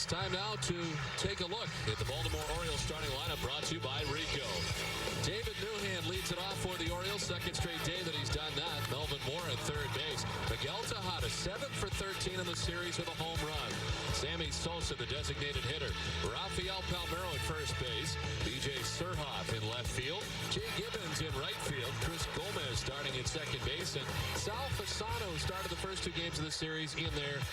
It's time now to take a look at the Baltimore Orioles starting lineup, brought to you by Rico. David Newhand leads it off for the Orioles. Second straight day that he's done that. Melvin Moore at third base. Miguel Tejada 7 for 13 in the series with a home run. Sammy Sosa, the designated hitter. Rafael Palmeiro at first base. B.J. Surhoff in left field. Jay Gibbons in right field. Chris Gomez starting at second base. And Sal Fasano started the first two games of the series in there,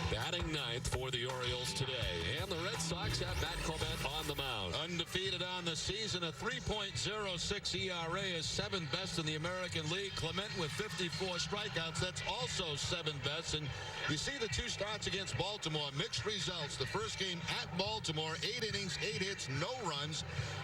batting ninth for the Orioles today. And the Red Sox have Matt Clement on the mound. Undefeated on the season, a 3.06 ERA is seventh best in the American League. Clement with 54 strikeouts, that's also seventh best. And you see the two starts against Baltimore, mixed results. The first game at Baltimore, 8 innings, 8 hits, no runs.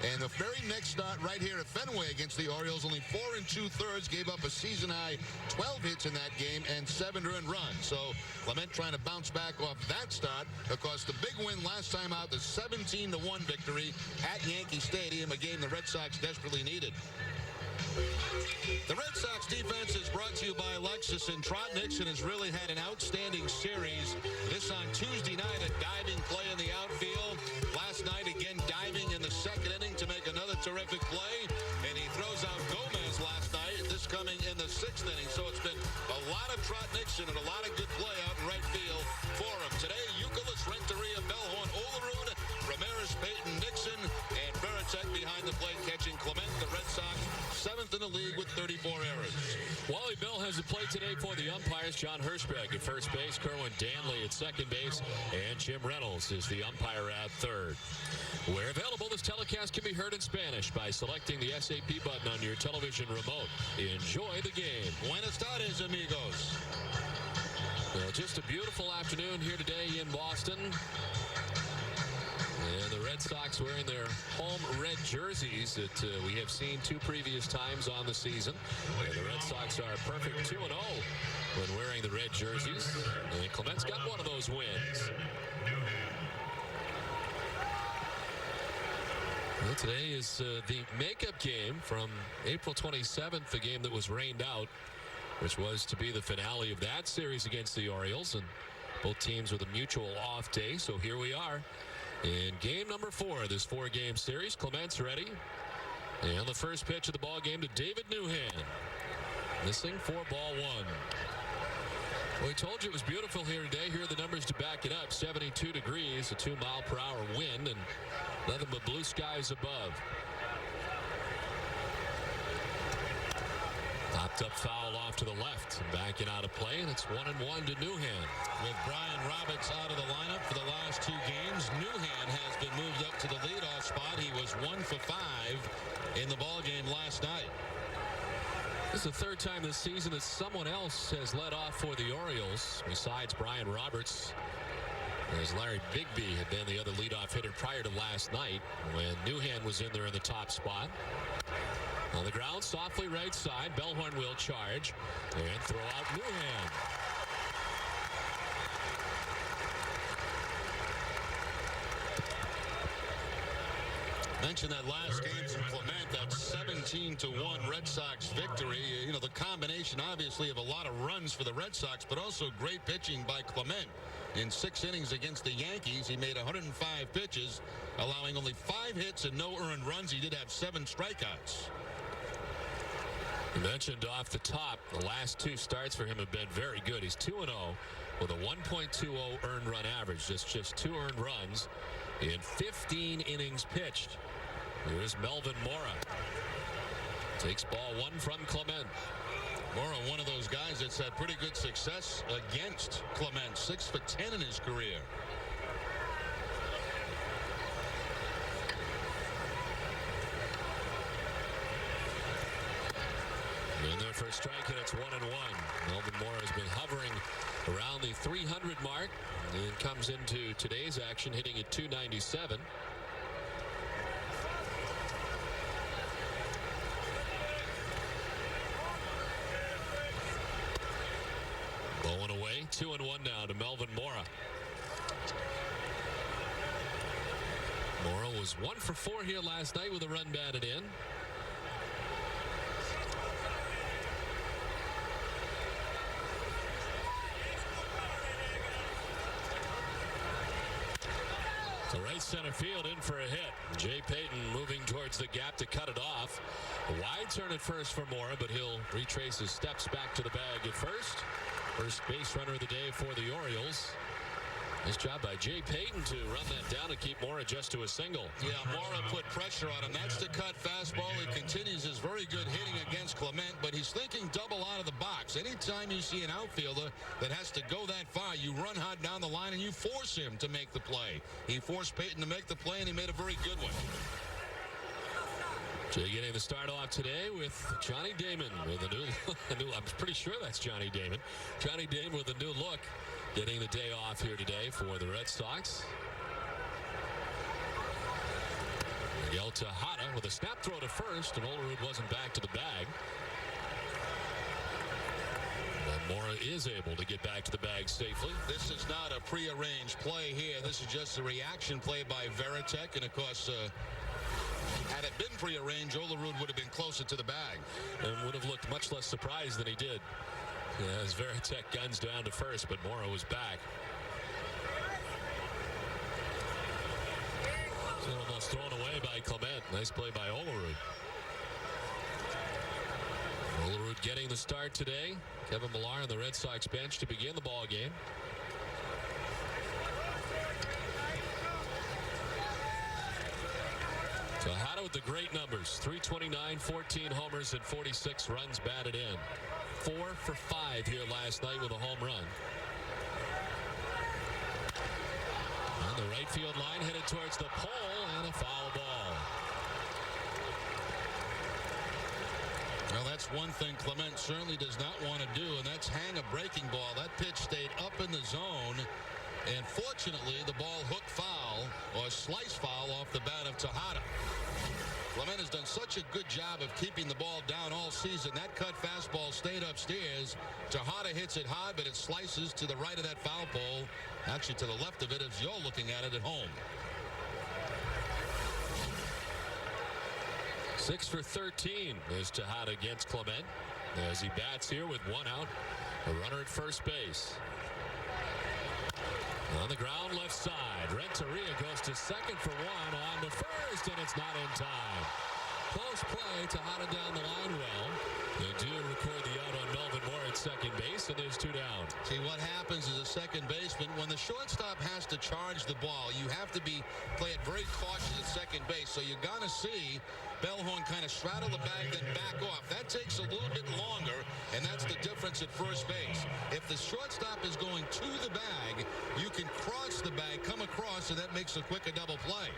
And the very next start right here at Fenway against the Orioles, only 4 2/3, gave up a season-high 12 hits in that game and 7 earned runs. So Clement trying to bounce back off that start. Of course, the big win last time out, the 17-1 victory at Yankee Stadium, a game the Red Sox desperately needed. The Red Sox defense is brought to you by Lexus, and Trot Nixon has really had an outstanding series. This on Tuesday night, a diving play in the outfield. Last night, again, diving in the second inning to make another terrific play. And he throws out Gomez last night, this coming in the 6th inning. So it's been a lot of Trot Nixon and a lot of good play out in right field for him. Today, Youkilis, Renteria, Bellhorn, Olerud, Ramirez, Peyton, Nixon, and Veritek behind the plate catching Clement. The Red Sox 7th in the league with 34 errors. Wally Bell has a play today for the umpires. John Hirschbeck at first base, Kerwin Danley at second base, and Jim Reynolds is the umpire at third. Where available, this telecast can be heard in Spanish by selecting the SAP button on your television remote. Enjoy the game. Buenas tardes, amigos. Well, just a beautiful afternoon here today in Boston. And the Red Sox wearing their home red jerseys that we have seen 2 previous times on the season. And the Red Sox are perfect 2-0 when wearing the red jerseys. And Clement's got one of those wins. Well, today is the makeup game from April 27th, the game that was rained out, which was to be the finale of that series against the Orioles. And both teams with a mutual off day. So here we are in game number 4 of this 4-game series. Clement's ready. And the first pitch of the ball game to David Newhand. Missing for ball 1. Well, we told you it was beautiful here today. Here are the numbers to back it up. 72 degrees, a 2-mile-per-hour wind, and nothing but blue skies above. Popped up foul off to the left. Backing out of play, and it's 1-1 to Newhand. With Brian Roberts out of the lineup for the last 2 games, Newhand has been moved up to the leadoff spot. He was 1 for 5 in the ball game last night. This is the 3rd time this season that someone else has led off for the Orioles besides Brian Roberts, as Larry Bigby had been the other leadoff hitter prior to last night when Newhand was in there in the top spot. On the ground, softly right side. Bellhorn will charge and throw out Newhand. Mentioned that last game from Clement, that 17-1 Red Sox victory. You know, the combination, obviously, of a lot of runs for the Red Sox, but also great pitching by Clement. In 6 innings against the Yankees, he made 105 pitches, allowing only 5 hits and no earned runs. He did have 7 strikeouts. You mentioned off the top, the last 2 starts for him have been very good. He's 2-0 with a 1.20 earned run average. Just 2 earned runs in 15 innings pitched. Here's Melvin Mora. Takes ball 1 from Clement. Mora, one of those guys that's had pretty good success against Clement. 6 for 10 in his career. In there for a strike, and it's 1-1. Melvin Mora has been hovering around the 300 mark and comes into today's action hitting at 297. Blowing away, 2-1 now to Melvin Mora. Mora was 1 for 4 here last night with a run batted in. To right center field, in for a hit. Jay Payton moving towards the gap to cut it off. A wide turn at first for Mora, but he'll retrace his steps back to the bag at first. First base runner of the day for the Orioles. Nice job by Jay Payton to run that down and keep Mora just to a single. Yeah, Mora put pressure on him. That's the cut fastball. He continues his very good hitting against Clement, but he's thinking double out of the box. Anytime you see an outfielder that has to go that far, you run hard down the line and you force him to make the play. He forced Payton to make the play, and he made a very good one. Jay getting the start off today with Johnny Damon with a new I'm pretty sure that's Johnny Damon. Johnny Damon with a new look. Getting the day off here today for the Red Sox. Miguel Tejada with a snap throw to first, and Olerud wasn't back to the bag. And Mora is able to get back to the bag safely. This is not a prearranged play here. This is just a reaction play by Veritek, and of course, had it been prearranged, Olerud would have been closer to the bag. And would have looked much less surprised than he did. Yeah, as Veritek guns down to first, but Mora was back. So almost thrown away by Clement. Nice play by Olerud. Olerud getting the start today. Kevin Millar on the Red Sox bench to begin the ball game. Tejada with the great numbers. 329, 14 homers, and 46 runs batted in. 4 for 5 here last night with a home run. On the right field line, headed towards the pole, and a foul ball. Well, that's one thing Clement certainly does not want to do, and that's hang a breaking ball. That pitch stayed up in the zone, and fortunately the ball hooked foul or slice foul off the bat of Tejada. Clement has done such a good job of keeping the ball down all season. That cut fastball stayed upstairs. Tejada hits it hard, but it slices to the right of that foul pole. Actually, to the left of it, as you're looking at it at home. 6 for 13 is Tejada against Clement as he bats here with one out. A runner at first base. On the ground, left side. Renteria goes to second for one, on to first, and it's not in time. Close play. Tejada down the line well. They do record the out on Melvin Moore at second base, and there's 2 down. See, what happens as a second baseman, when the shortstop has to charge the ball, you have to play it very cautious at second base. So you're going to see Bellhorn kind of straddle the bag, then back off. That takes a little bit longer, and that's the difference at first base. If the shortstop is going to the bag, you can cross the bag, come across, and that makes a quicker double play.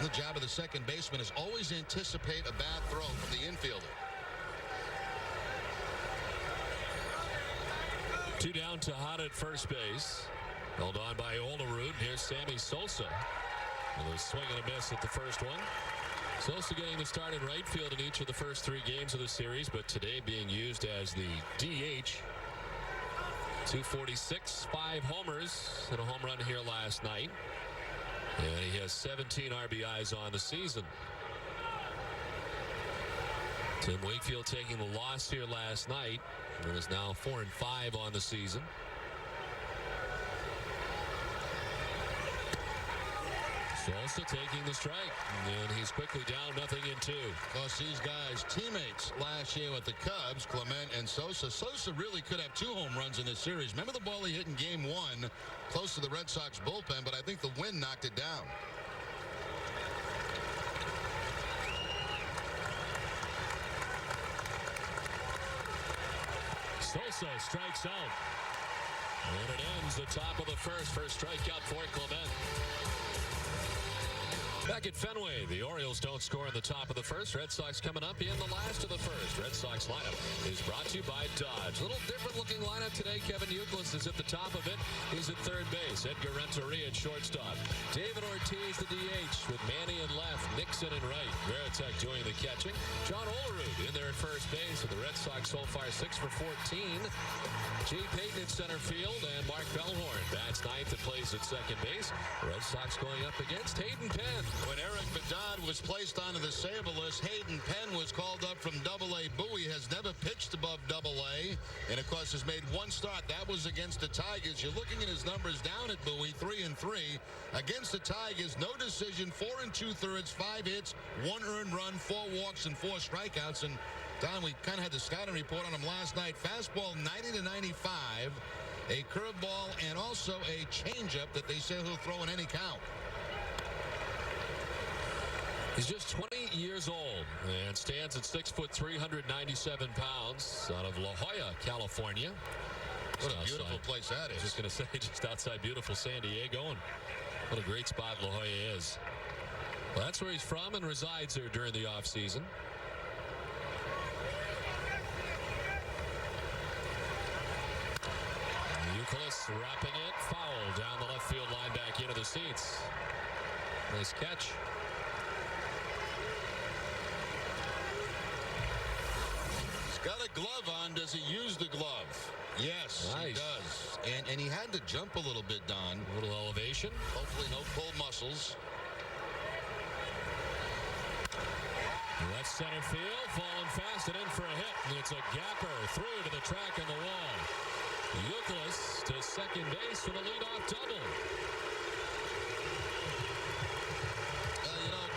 The job of the second baseman is always anticipate a bad throw from the infielder. 2 down, Tejada at first base. Held on by Olerud. Here's Sammy Sosa. And a swing and a miss at the first one. Sosa getting the start in right field in each of the first 3 games of the series, but today being used as the DH. 246, 5 homers, and a home run here last night. And he has 17 RBIs on the season. Tim Wakefield taking the loss here last night and is now 4-5 on the season. Sosa taking the strike, and he's quickly down 0-2. Because these guys, teammates last year with the Cubs, Clement and Sosa. Sosa really could have 2 home runs in this series. Remember the ball he hit in game 1, close to the Red Sox bullpen, but I think the wind knocked it down. Sosa strikes out. And it ends the top of the first strikeout for Clement. Back at Fenway, the Orioles don't score in the top of the first. Red Sox coming up in the last of the first. Red Sox lineup is brought to you by Dodge. A little different looking lineup today. Kevin Youkilis is at the top of it. He's at third base. Edgar Renteria at shortstop. David Ortiz, the DH, with Manny in left, Nixon in right. Veritek doing the catching. John Olerud in there at first base. And the Red Sox so far 6 for 14. Jay Payton at center field, and Mark Bellhorn bats ninth and plays at second base. Red Sox going up against Hayden Penn. When Eric Bedard was placed onto the Sabre list, Hayden Penn was called up from Double-A Bowie, has never pitched above Double-A, and of course has made one start. That was against the Tigers. You're looking at his numbers down at Bowie, 3-3. Against the Tigers, no decision, 4 2/3, 5 hits, 1 earned run, 4 walks, and 4 strikeouts. And Don, we kind of had the scouting report on him last night. Fastball 90-95, a curveball, and also a changeup that they say he'll throw in any count. He's just 20 years old and stands at 6 foot 397 pounds out of La Jolla, California. What a beautiful place that is. I was just going to say, just outside beautiful San Diego, and what a great spot La Jolla is. Well, that's where he's from and resides there during the offseason. Youkilis wrapping it, foul down the left field line, back into the seats. Nice catch. Got a glove on. Does he use the glove? Yes, nice. He does. And he had to jump a little bit, Don. A little elevation. Hopefully no pulled muscles. Left center field, falling fast and in for a hit. And it's a gapper through to the track on the wall. Youkilis to second base for the leadoff double.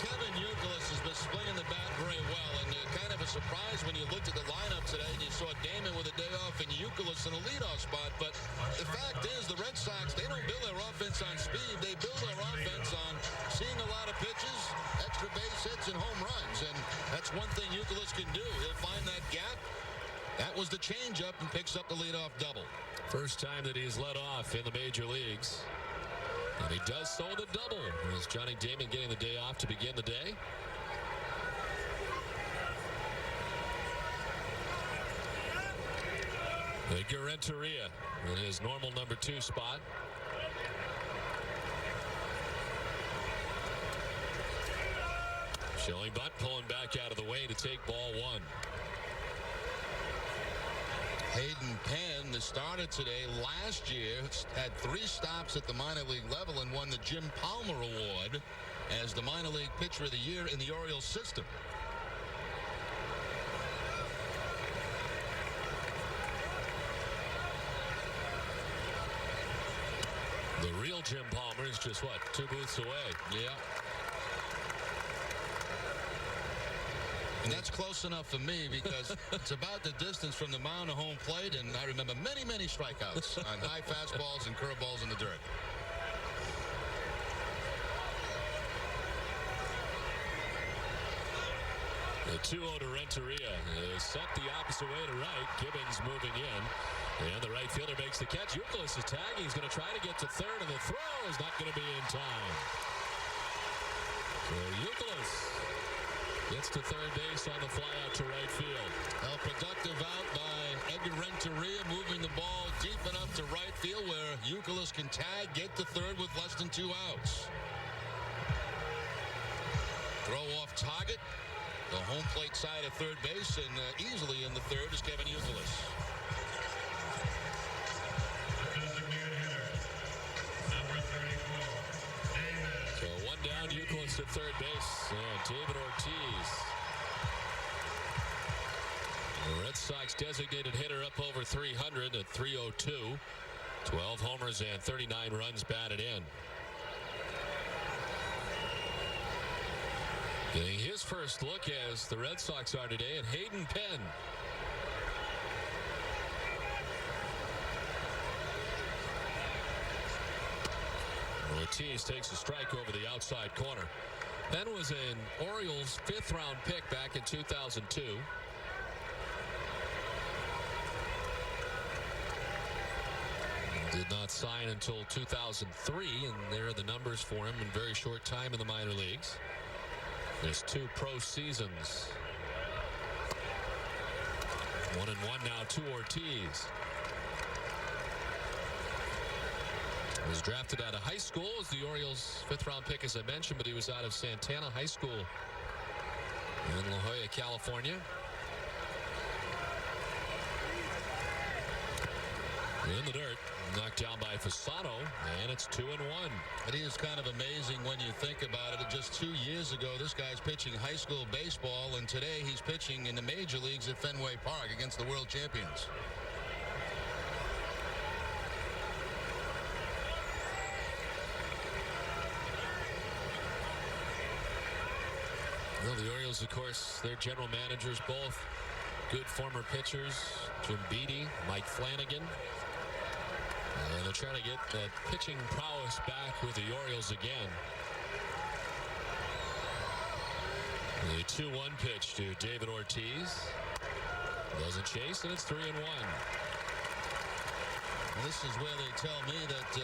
Kevin Youkilis has been swinging the bat very well, and kind of a surprise when you looked at the lineup today and you saw Damon with a day off and Youkilis in a leadoff spot. But the fact is, the Red Sox, they don't build their offense on speed. They build their offense on seeing a lot of pitches, extra base hits, and home runs. And that's one thing Youkilis can do. He'll find that gap. That was the changeup, and picks up the leadoff double. First time that he's led off in the major leagues. And he does so with a double. As Johnny Damon getting the day off to begin the day. Edgar Renteria in his normal number 2 spot. Showing bunt pulling back out of the way to take ball 1. Hayden Penn, the starter today, last year had 3 stops at the minor league level and won the Jim Palmer Award as the minor league pitcher of the year in the Orioles system. The real Jim Palmer is just, what, 2 booths away? Yeah. And that's close enough for me because it's about the distance from the mound to home plate, and I remember many, many strikeouts on high fastballs and curveballs in the dirt. The 2-0 to Renteria is set the opposite way to right. Gibbons moving in. And the right fielder makes the catch. Youkilis is tagging. He's going to try to get to third, and the throw is not going to be in time. So Youkilis gets to third base on the fly out to right field. Well, productive out by Edgar Renteria, moving the ball deep enough to right field where Youkilis can tag, get to third with less than 2 outs. Throw off target. The home plate side of third base, and easily in the third is Kevin Youkilis. So 1 down, Youkilis at third base, and David Ortiz. The Red Sox designated hitter up over 300 at 302. 12 homers and 39 runs batted in. Getting his first look as the Red Sox are today at Hayden Penn. Ortiz takes a strike over the outside corner. Penn was an Orioles 5th round pick back in 2002. Did not sign until 2003, and there are the numbers for him in very short time in the minor leagues. There's 2 pro seasons. 1-1 now to Ortiz. He was drafted out of high school as the Orioles 5th round pick, as I mentioned, but he was out of Santana High School in La Jolla, California. In the dirt, knocked down by Fasano, and it's 2-1. It is kind of amazing when you think about it. Just 2 years ago, this guy's pitching high school baseball, and today he's pitching in the major leagues at Fenway Park against the world champions. Well, the Orioles, of course, their general managers, both good former pitchers. Jim Beattie, Mike Flanagan. And they're trying to get that pitching prowess back with the Orioles again. The 2-1 pitch to David Ortiz. Doesn't chase, and it's 3-1. Well, this is where they tell me that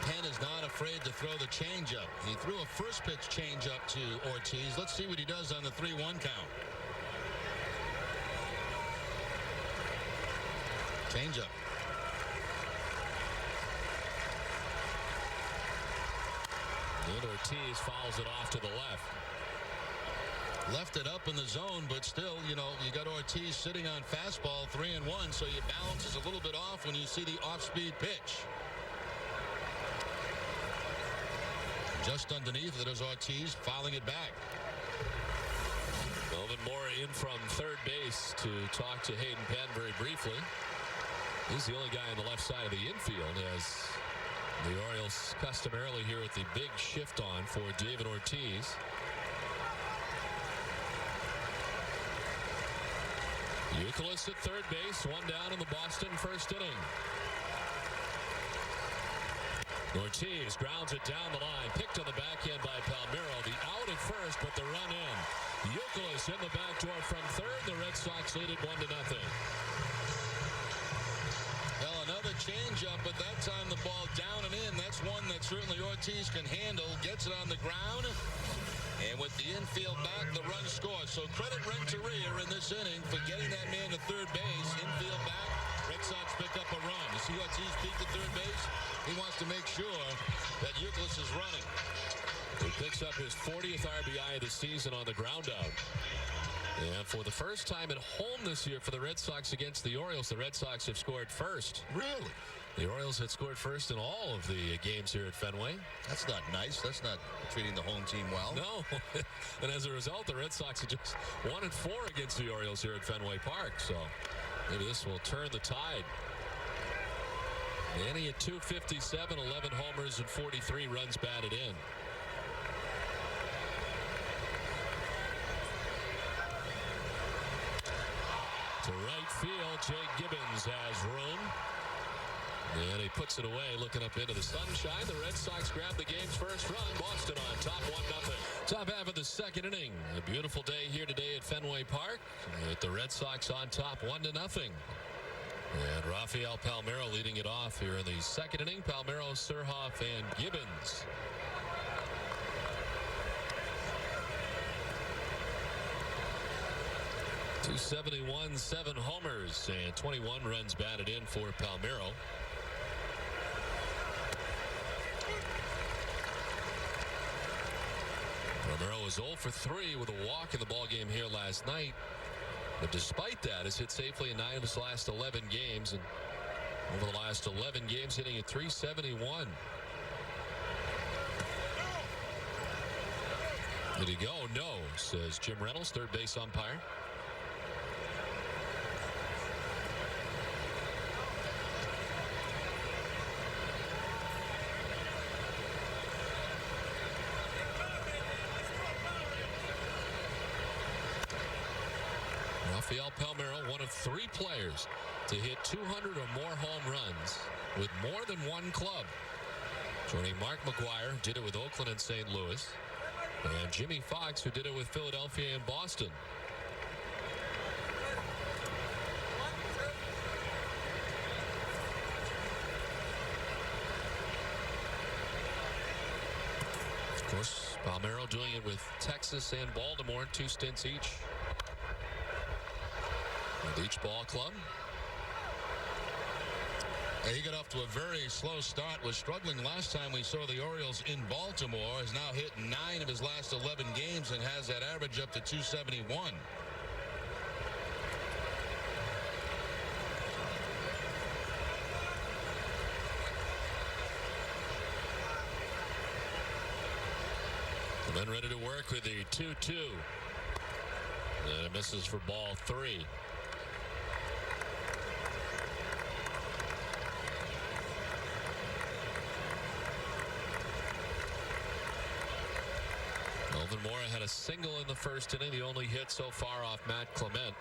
Penn is not afraid to throw the changeup. He threw a first pitch changeup to Ortiz. Let's see what he does on the 3-1 count. Changeup. And Ortiz fouls it off to the left. Left it up in the zone, but still, you know, you got Ortiz sitting on fastball 3-1, so your balance is a little bit off when you see the off-speed pitch. Just underneath it is Ortiz fouling it back. Melvin Moore in from third base to talk to Hayden Penn very briefly. He's the only guy on the left side of the infield, as the Orioles customarily here with the big shift on for David Ortiz. Youkilis at third base, one down in the Boston first inning. Ortiz grounds it down the line, picked on the backhand by Palmeiro. The out at first, but the run in. Youkilis in the back door from third. The Red Sox lead it 1-0. Well, another changeup, but that time the ball down and in. That's one that certainly Ortiz can handle. Gets it on the ground. And with the infield back, the run scores. So credit Renteria in this inning for getting that man to third base. Infield back, Red Sox pick up a run. You see Ortiz peek at third base? He wants to make sure that Youkilis is running. He picks up his 40th RBI of the season on the ground out. And for the first time at home this year for the Red Sox against the Orioles, the Red Sox have scored first. Really? The Orioles had scored first in all of the games here at Fenway. That's not nice. That's not treating the home team well. No. And as a result, the Red Sox are just 1-4 against the Orioles here at Fenway Park. So maybe this will turn the tide. Manny at 257, 11 homers and 43 runs batted in. To right field, Jake Gibbons has room. And he puts it away, looking up into the sunshine. The Red Sox grab the game's first run. Boston on top 1-0. Top half of the second inning. A beautiful day here today at Fenway Park. With the Red Sox on top 1-0. And Rafael Palmeiro leading it off here in the second inning. Palmeiro, Surhoff, and Gibbons. .271, 7 homers, and 21 runs batted in for Palmeiro. Palmeiro was 0 for 3 with a walk in the ballgame here last night. But despite that, has hit safely in 9 of his last 11 games. And over the last 11 games, hitting at .371. Did he go? No, says Jim Reynolds, third base umpire. Rafael Palmeiro, one of 3 players to hit 200 or more home runs with more than one club. Joining Mark McGuire, did it with Oakland and St. Louis, and Jimmy Fox, who did it with Philadelphia and Boston. Of course, Palmeiro doing it with Texas and Baltimore, 2 stints each. With each ball club. He got off to a very slow start. Was struggling last time we saw the Orioles in Baltimore. Has now hit 9 of his last 11 games and has that average up to .271. Clement ready to work with the 2-2. And it misses for ball 3. Melvin Mora had a single in the first inning, the only hit so far off Matt Clement.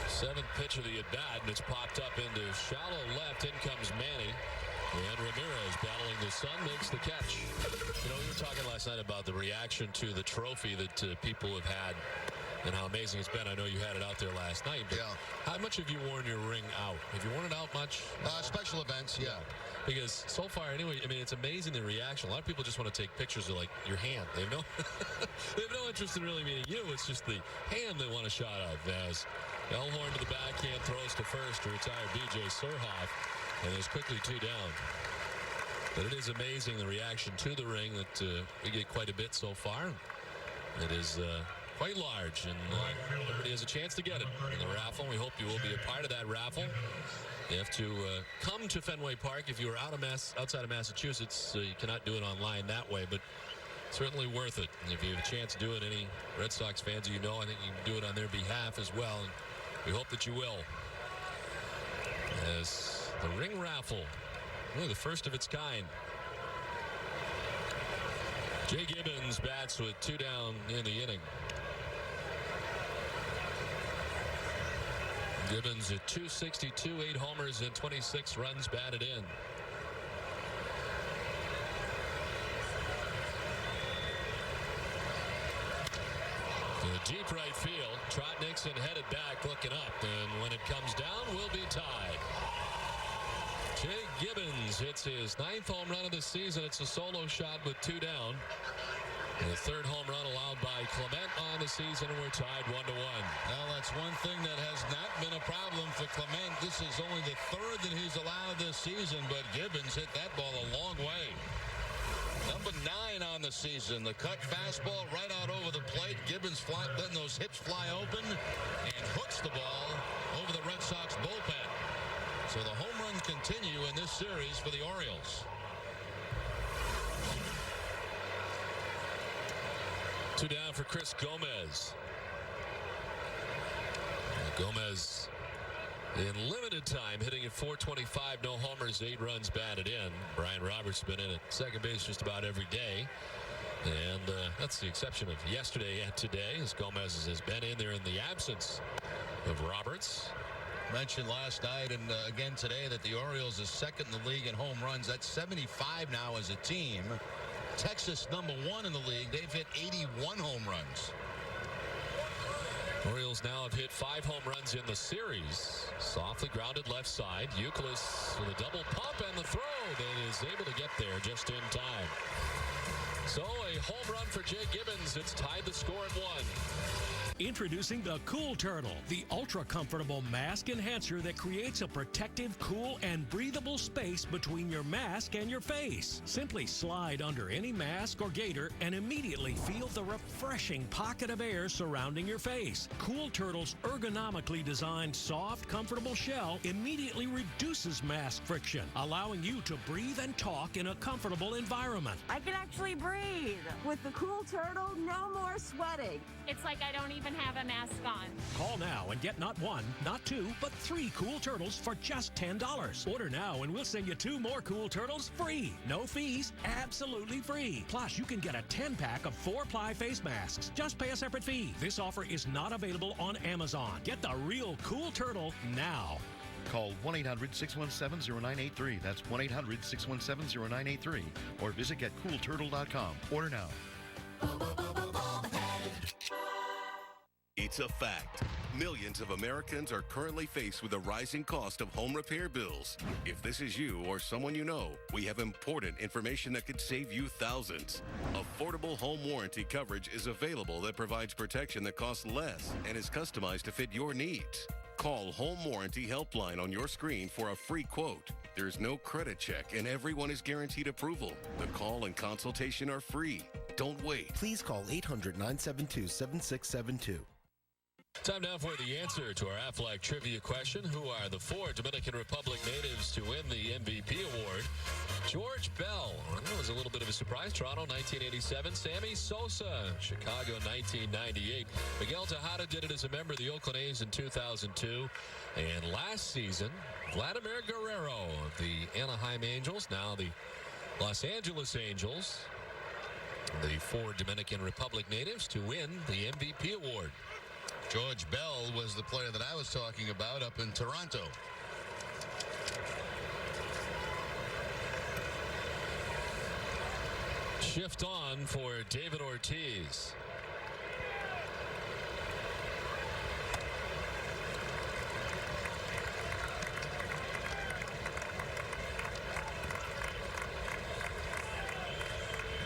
7th pitch of the at-bat, and it's popped up into shallow left. In comes Manny. And Ramirez battling the sun makes the catch. You know, we were talking last night about the reaction to the trophy that people have had and how amazing it's been. I know you had it out there last night. But yeah. How much have you worn your ring out? Have you worn it out much? Special events, yeah. Because so far, anyway, I mean, it's amazing the reaction. A lot of people just want to take pictures of, like, your hand. They have no, they have no interest in really meeting you. It's just the hand they want a shot of. As Elhorn to the backhand, throws to first to retire B.J. Surhoff. And there's quickly 2 down. But it is amazing the reaction to the ring that we get quite a bit so far. It is quite large, and everybody has a chance to get it in the raffle. We hope you will be a part of that raffle. You have to come to Fenway Park. If you are outside of Massachusetts, you cannot do it online that way, but certainly worth it. And if you have a chance to do it, any Red Sox fans you know, I think you can do it on their behalf as well, and we hope that you will. As the ring raffle, really the first of its kind. Jay Gibbons bats with 2 down in the inning. Gibbons at .262, 8 homers and 26 runs batted in. To deep right field, Trot Nixon headed back, looking up, and when it comes down, we'll be tied. Jay Gibbons hits his 9th home run of the season. It's a solo shot with 2 down. And the 3rd home run allowed by Clement on the season, and we're tied 1-1. Well, that's one thing that has not been a problem for Clement. This is only the 3rd that he's allowed this season, but Gibbons hit that ball a long way. Number 9 on the season. The cut fastball right out over the plate. Gibbons letting those hips fly open and hooks the ball over the Red Sox bullpen. So the home runs continue in this series for the Orioles. 2 down for Chris Gomez. Gomez in limited time hitting at .425, no homers, 8 runs batted in. Brian Roberts has been in at second base just about every day. And that's the exception of yesterday and today, as Gomez has been in there in the absence of Roberts. Mentioned last night and again today that the Orioles is 2nd in the league in home runs. That's 75 now as a team. Texas number 1 in the league. They've hit 81 home runs. Orioles now have hit 5 home runs in the series. Softly grounded left side. Euclid with a double pump and the throw that is able to get there just in time. So a home run for Jay Gibbons. It's tied the score at 1. Introducing the Cool Turtle, the ultra-comfortable mask enhancer that creates a protective, cool, and breathable space between your mask and your face. Simply slide under any mask or gaiter and immediately feel the refreshing pocket of air surrounding your face. Cool Turtle's ergonomically designed, soft, comfortable shell immediately reduces mask friction, allowing you to breathe and talk in a comfortable environment. I can actually breathe. With the Cool Turtle, no more sweating. It's like I don't even have a mask on. Call now and get not 1, not 2, but 3 Cool Turtles for just $10. Order now and we'll send you 2 more Cool Turtles free. No fees, absolutely free. Plus, you can get a 10-pack of 4-ply face masks. Just pay a separate fee. This offer is not available on Amazon. Get the real Cool Turtle now. Call 1-800-617-0983. That's 1-800-617-0983. Or visit getcoolturtle.com. Order now. It's a fact. Millions of Americans are currently faced with the rising cost of home repair bills. If this is you or someone you know, we have important information that could save you thousands. Affordable home warranty coverage is available that provides protection that costs less and is customized to fit your needs. Call Home Warranty Helpline on your screen for a free quote. There's no credit check and everyone is guaranteed approval. The call and consultation are free. Don't wait. Please call 800-972-7672. Time now for the answer to our Aflac trivia question. Who are the 4 Dominican Republic natives to win the MVP award? George Bell was a little bit of a surprise. Toronto, 1987. Sammy Sosa, Chicago, 1998. Miguel Tejada did it as a member of the Oakland A's in 2002. And last season, Vladimir Guerrero of the Anaheim Angels, now the Los Angeles Angels, the 4 Dominican Republic natives to win the MVP award. George Bell was the player that I was talking about up in Toronto. Shift on for David Ortiz.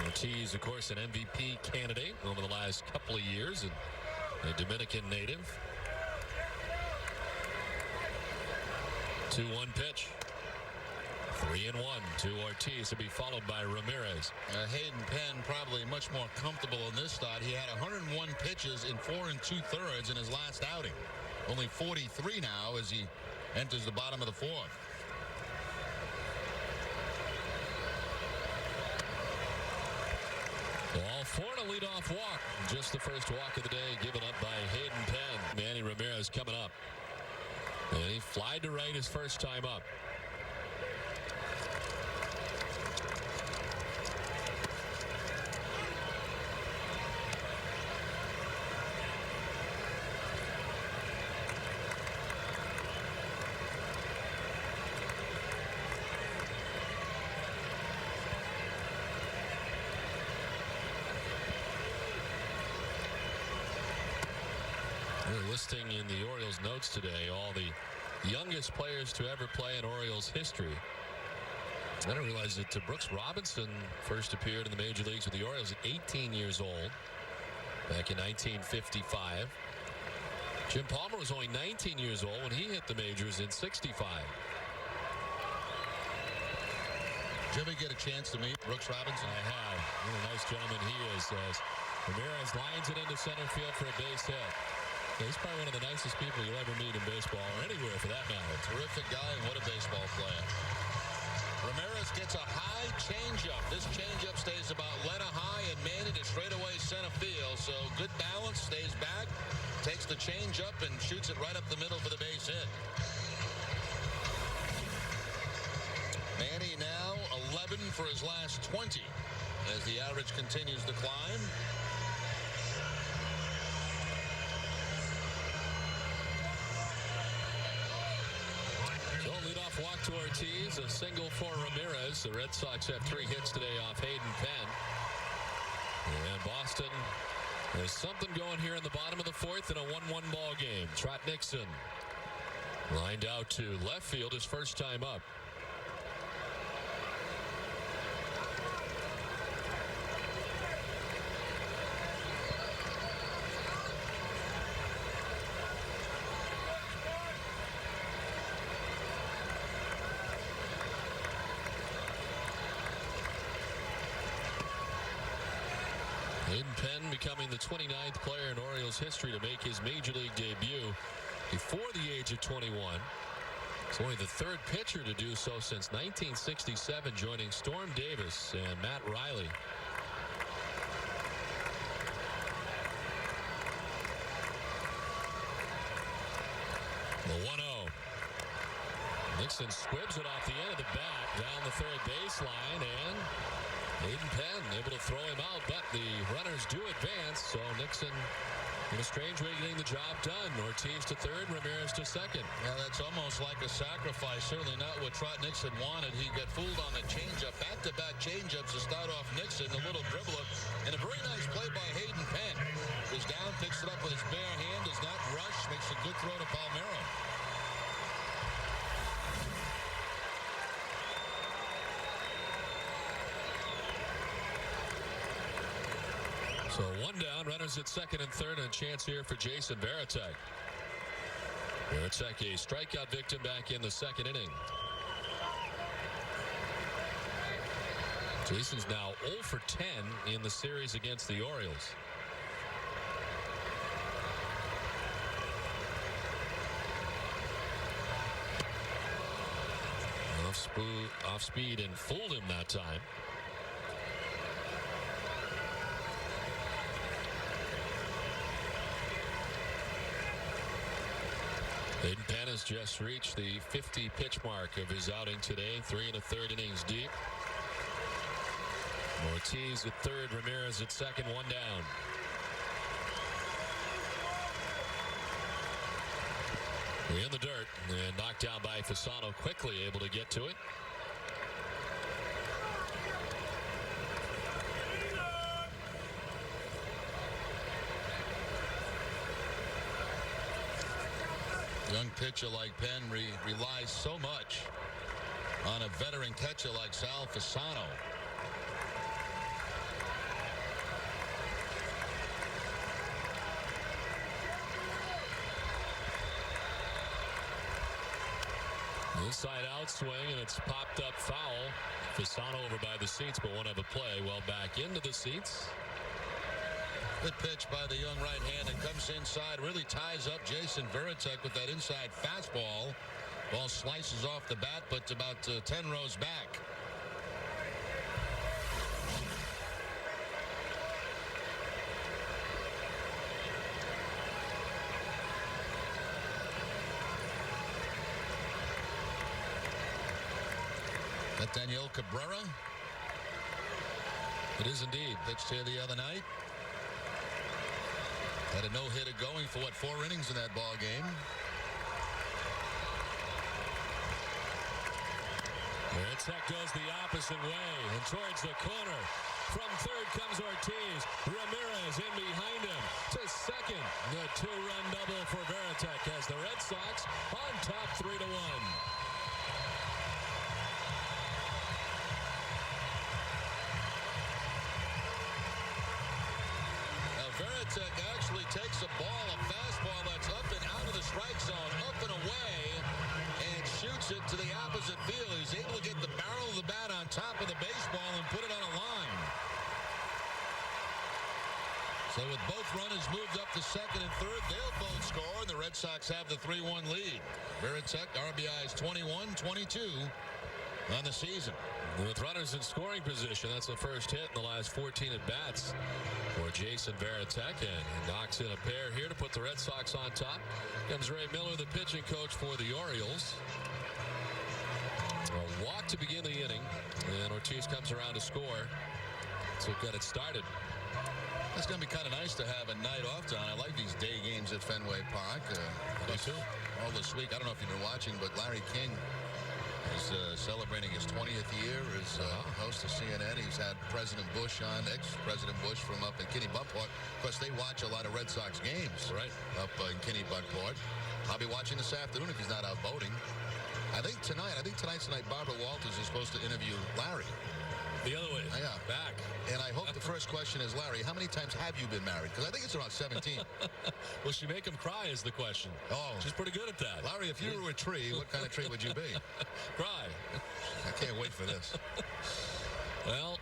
Ortiz, of course, an MVP candidate over the last couple of years, and a Dominican native. 2-1 pitch. 3-1 to Ortiz to be followed by Ramirez. Hayden Penn probably much more comfortable in this start. He had 101 pitches in 4 2/3 in his last outing. Only 43 now as he enters the bottom of the 4th. All 4 to lead off walk. Just the first walk of the day given up by Hayden Penn. Manny Ramirez coming up. And he flied to right his first time up. Listing in the Orioles notes today all the youngest players to ever play in Orioles history. I didn't realize that Brooks Robinson first appeared in the major leagues with the Orioles at 18 years old back in 1955. Jim Palmer was only 19 years old when he hit the majors in 65. Did you ever get a chance to meet Brooks Robinson? I have. What a nice gentleman he is. Ramirez lines it into center field for a base hit. He's probably one of the nicest people you'll ever meet in baseball, or anywhere for that matter. Terrific guy, and what a baseball player. Ramirez gets a high changeup. This changeup stays about letter high and manning to straightaway center field. So good balance, stays back, takes the changeup and shoots it right up the middle for the base hit. Manny now 11 for his last 20 as the average continues to climb. Walk to Ortiz, a single for Ramirez. The Red Sox have 3 hits today off Hayden Penn. And Boston has something going here in the bottom of the 4th in a 1-1 ball game. Trot Nixon lined out to left field his first time up. Hayden Penn becoming the 29th player in Orioles history to make his major league debut before the age of 21. He's only the 3rd pitcher to do so since 1967, joining Storm Davis and Matt Riley. The 1-0. Nixon squibs it off the end of the bat down the 3rd baseline, and Hayden Penn able to throw him out, but the runners do advance, so Nixon in a strange way getting the job done. Ortiz to 3rd, Ramirez to 2nd. Yeah, that's almost like a sacrifice. Certainly not what Trot Nixon wanted. He got fooled on the changeup. Back-to-back changeups to start off Nixon, a little dribbler, and a very nice play by Hayden Penn. Goes down, picks it up with his bare hand, does not rush, makes a good throw to Palmeiro. So 1 down, runners at 2nd and 3rd, and a chance here for Jason Varitek. Varitek, a strikeout victim back in the 2nd inning. Jason's now 0 for 10 in the series against the Orioles. Off speed and fooled him that time. Hayden Penn has just reached the 50 pitch mark of his outing today. 3 1/3 innings deep. Ortiz at third, Ramirez at second, one down. In the dirt and knocked down by Fasano, quickly able to get to it. Young pitcher like Penn relies so much on a veteran catcher like Sal Fasano. Inside out swing, and it's popped up foul. Fasano over by the seats, but won't have a play. Well, back into the seats. Good pitch by the young right hand that comes inside, really ties up Jason Varitek with that inside fastball. Ball slices off the bat, but about 10 rows back. That Daniel Cabrera? It is indeed. Pitched here the other night. Had a no-hitter going for, 4 innings in that ball game. Varitek goes the opposite way and towards the corner. From third comes Ortiz. Ramirez in behind him to second. The 2-run double for Varitek as the Red Sox on top 3-1. Varitek actually takes a fastball that's up and out of the strike zone, up and away, and shoots it to the opposite field. He's able to get the barrel of the bat on top of the baseball and put it on a line. So with both runners moved up to second and third, they'll both score, and the Red Sox have the 3-1 lead. Varitek, RBIs 21, 22 on the season. With runners in scoring position, that's the first hit in the last 14 at-bats for Jason Varitek, and he knocks in a pair here to put the Red Sox on top. Comes Ray Miller, the pitching coach for the Orioles. A walk to begin the inning, and Ortiz comes around to score. So get it started. It's going to be kind of nice to have a night off, Don. I like these day games at Fenway Park. Me too. All this week, I don't know if you've been watching, but Larry King is celebrating his 20th year as host of CNN. He's had President Bush on, ex-President Bush from up in Kennebunkport. Of course, they watch a lot of Red Sox games up in Kennebunkport. I'll be watching this afternoon if he's not out voting. I think tonight's the night Barbara Walters is supposed to interview Larry. The other way. Yeah. Back. And I hope the first question is, Larry, how many times have you been married? Because I think it's around 17. Will she make him cry is the question. Oh. She's pretty good at that. Larry, if you were a tree, what kind of tree would you be? Cry. I can't wait for this. Well,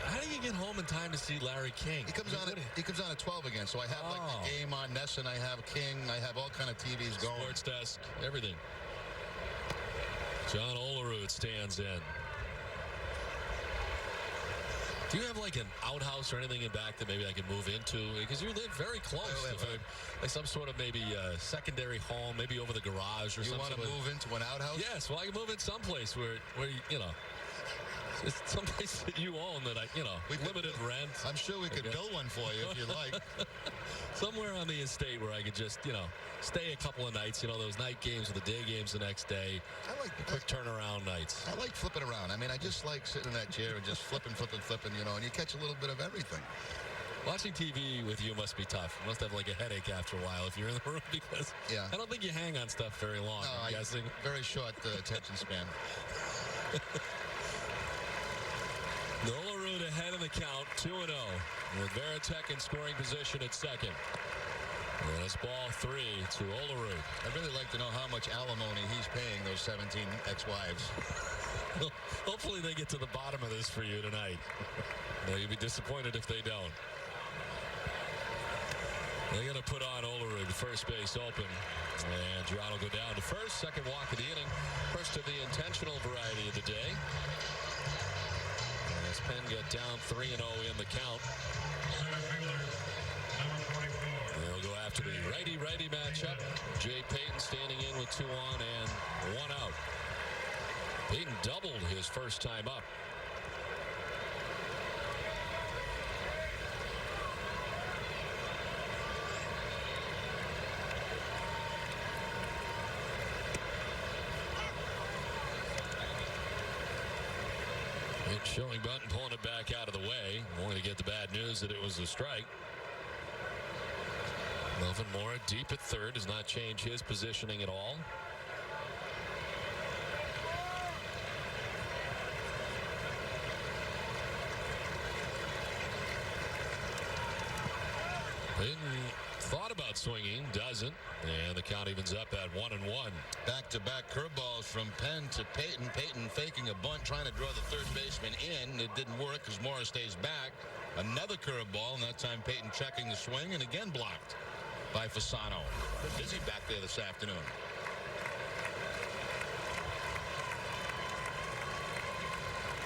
how do you get home in time to see Larry King? He comes on at 12 again, so I have like the game on Nesson, I have King, I have all kind of TVs going. Sports desk, everything. John Olerud stands in. Do you have like an outhouse or anything in back that maybe I can move into? Because you live very close to like some sort of maybe secondary home, maybe over the garage or something. You want to move into an outhouse? Yes, well, I can move in someplace where you know, it's someplace that you own that limited rent. I'm sure we could build one for you if you like. Somewhere on the estate where I could just, stay a couple of nights, those night games or the day games the next day. I like quick turnaround nights. I like flipping around. I mean, I just like sitting in that chair and just flipping, and you catch a little bit of everything. Watching TV with you must be tough. You must have like a headache after a while if you're in the room because I don't think you hang on stuff very long, I'm guessing. Very short attention span. Olerud ahead in the count, 2-0, with Varitek in scoring position at second. And it's ball 3 to Olerud. I'd really like to know how much alimony he's paying those 17 ex-wives. Hopefully they get to the bottom of this for you tonight. You'd be disappointed if they don't. They're going to put on Olerud, first base open. And John will go down to first, second walk of the inning. First of the intentional variety of the day. As Penn get down 3-0 in the count. They'll go after the righty-righty matchup. Jay Payton standing in with 2 on and 1 out. Payton doubled his first time up. Showing button, pulling it back out of the way. Only to get the bad news that it was a strike. Melvin Mora deep at third does not change his positioning at all. Payton thought about swinging, doesn't, and the count evens up at 1-1. Back-to-back curveballs from Penn to Payton. Payton faking a bunt, trying to draw the third baseman in. It didn't work because Morris stays back. Another curveball, and that time Payton checking the swing, and again blocked by Fasano. They're busy back there this afternoon.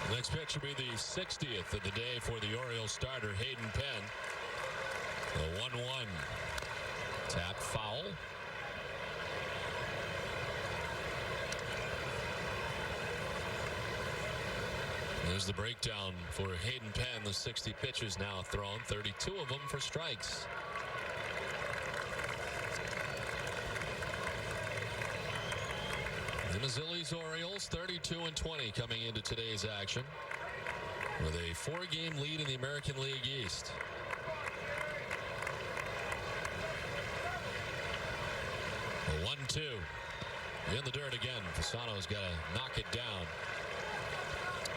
The next pitch will be the 60th of the day for the Orioles starter, Hayden Penn. The 1-1. Tap foul. There's the breakdown for Hayden Penn. The 60 pitches now thrown, 32 of them for strikes. The Mazzilli's Orioles 32-20 coming into today's action with a 4-game lead in the American League East. A 1-2 in the dirt again. Fasano's got to knock it down.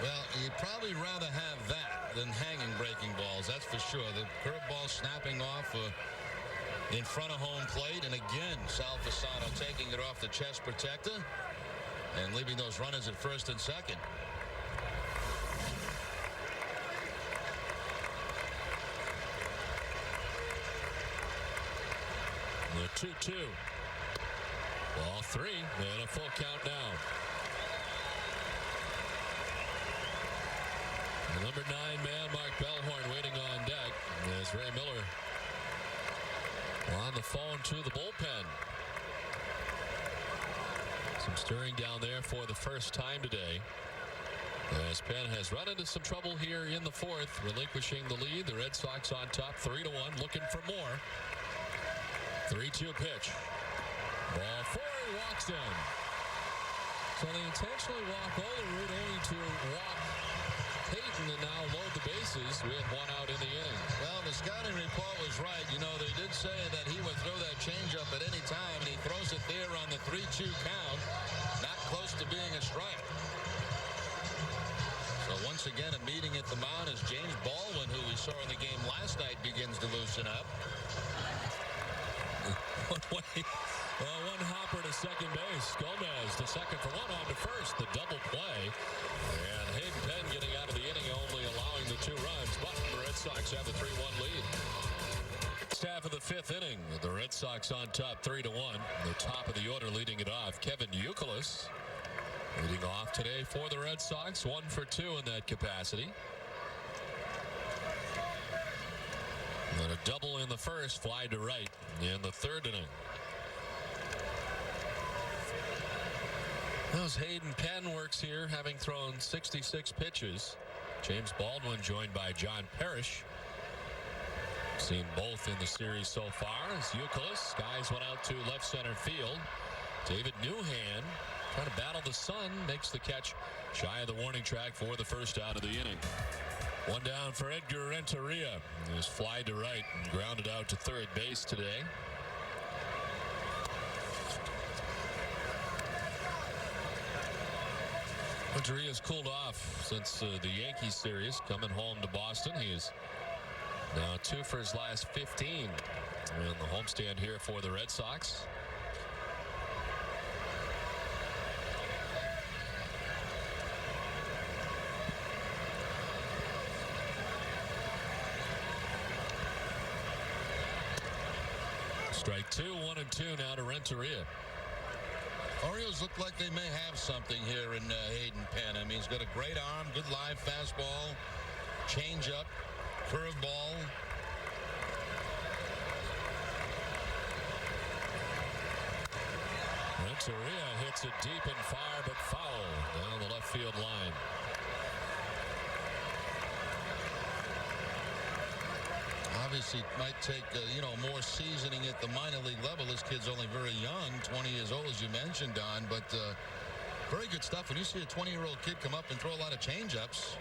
Well, you'd probably rather have that than hanging breaking balls, that's for sure. The curveball snapping off in front of home plate, and again Sal Fasano taking it off the chest protector and leaving those runners at first and second. The 2-2. Ball 3 and a full count now. The number 9 man, Mark Bellhorn, waiting on deck as Ray Miller on the phone to the bullpen. Some stirring down there for the first time today, as Penn has run into some trouble here in the 4th, relinquishing the lead. The Red Sox on top 3-1, looking for more. 3-2 pitch. Ball 4, he walks in. So they intentionally walk Olerud, only to walk Payton and now load the bases with 1 out in the inning. Well, the scouting report was right. You know, they did say that he would throw that changeup at any time, and he throws it there on the 3-2 count. Not close to being a strike. So once again, a meeting at the mound as James Baldwin, who we saw in the game last night, begins to loosen up. One hopper to second base. Gomez to second for 1, on to first. The double play. And Hayden Penn getting out of the inning, only allowing the 2 runs. But the Red Sox have the 3-1 lead. Half of the 5th inning. The Red Sox on top 3-1. The top of the order leading it off, Kevin Youkilis. Leading off today for the Red Sox. 1 for 2 in that capacity. And a double in the first, fly to right in the 3rd inning. As Hayden Penn works here, having thrown 66 pitches. James Baldwin joined by John Parrish. Seen both in the series so far as Youkilis skies one out to left center field. David Newhand trying to battle the sun, makes the catch shy of the warning track for the first out of the inning. 1 down for Edgar Renteria. He was fly to right and grounded out to third base today. Renteria's cooled off since the Yankees series, coming home to Boston. He is now 2 for his last 15 in the homestand here for the Red Sox. Strike 2, 1-2 now to Renteria. Orioles look like they may have something here in Hayden Penn. I mean, he's got a great arm, good live fastball, changeup, curveball. Renteria hits it deep and far, but foul down the left field line. Obviously, it might take more seasoning at the minor league level. This kid's only very young, 20 years old, as you mentioned, Don. But very good stuff. When you see a 20-year-old kid come up and throw a lot of change-ups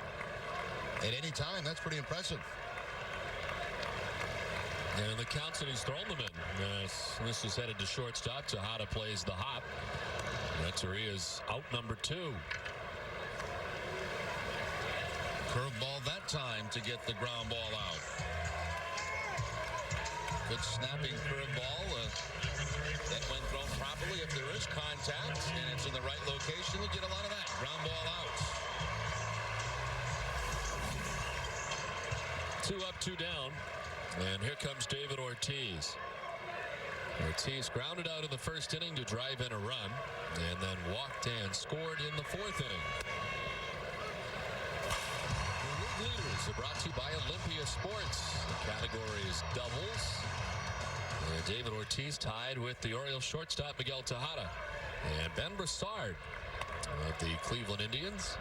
at any time, that's pretty impressive. And the counts that he's thrown them in. This is headed to shortstop. Tejada plays the hop. Renteria's out number 2. Curveball that time to get the ground ball out. Good snapping curveball. That when thrown properly, if there is contact and it's in the right location, we'll get a lot of that. Ground ball out. 2 up, 2 down. And here comes David Ortiz. Ortiz grounded out in the first inning to drive in a run, and then walked and scored in the 4th inning. The league leaders are brought to you by Olympia Sports. The category is doubles. And David Ortiz tied with the Orioles shortstop Miguel Tejada. And Ben Broussard of the Cleveland Indians.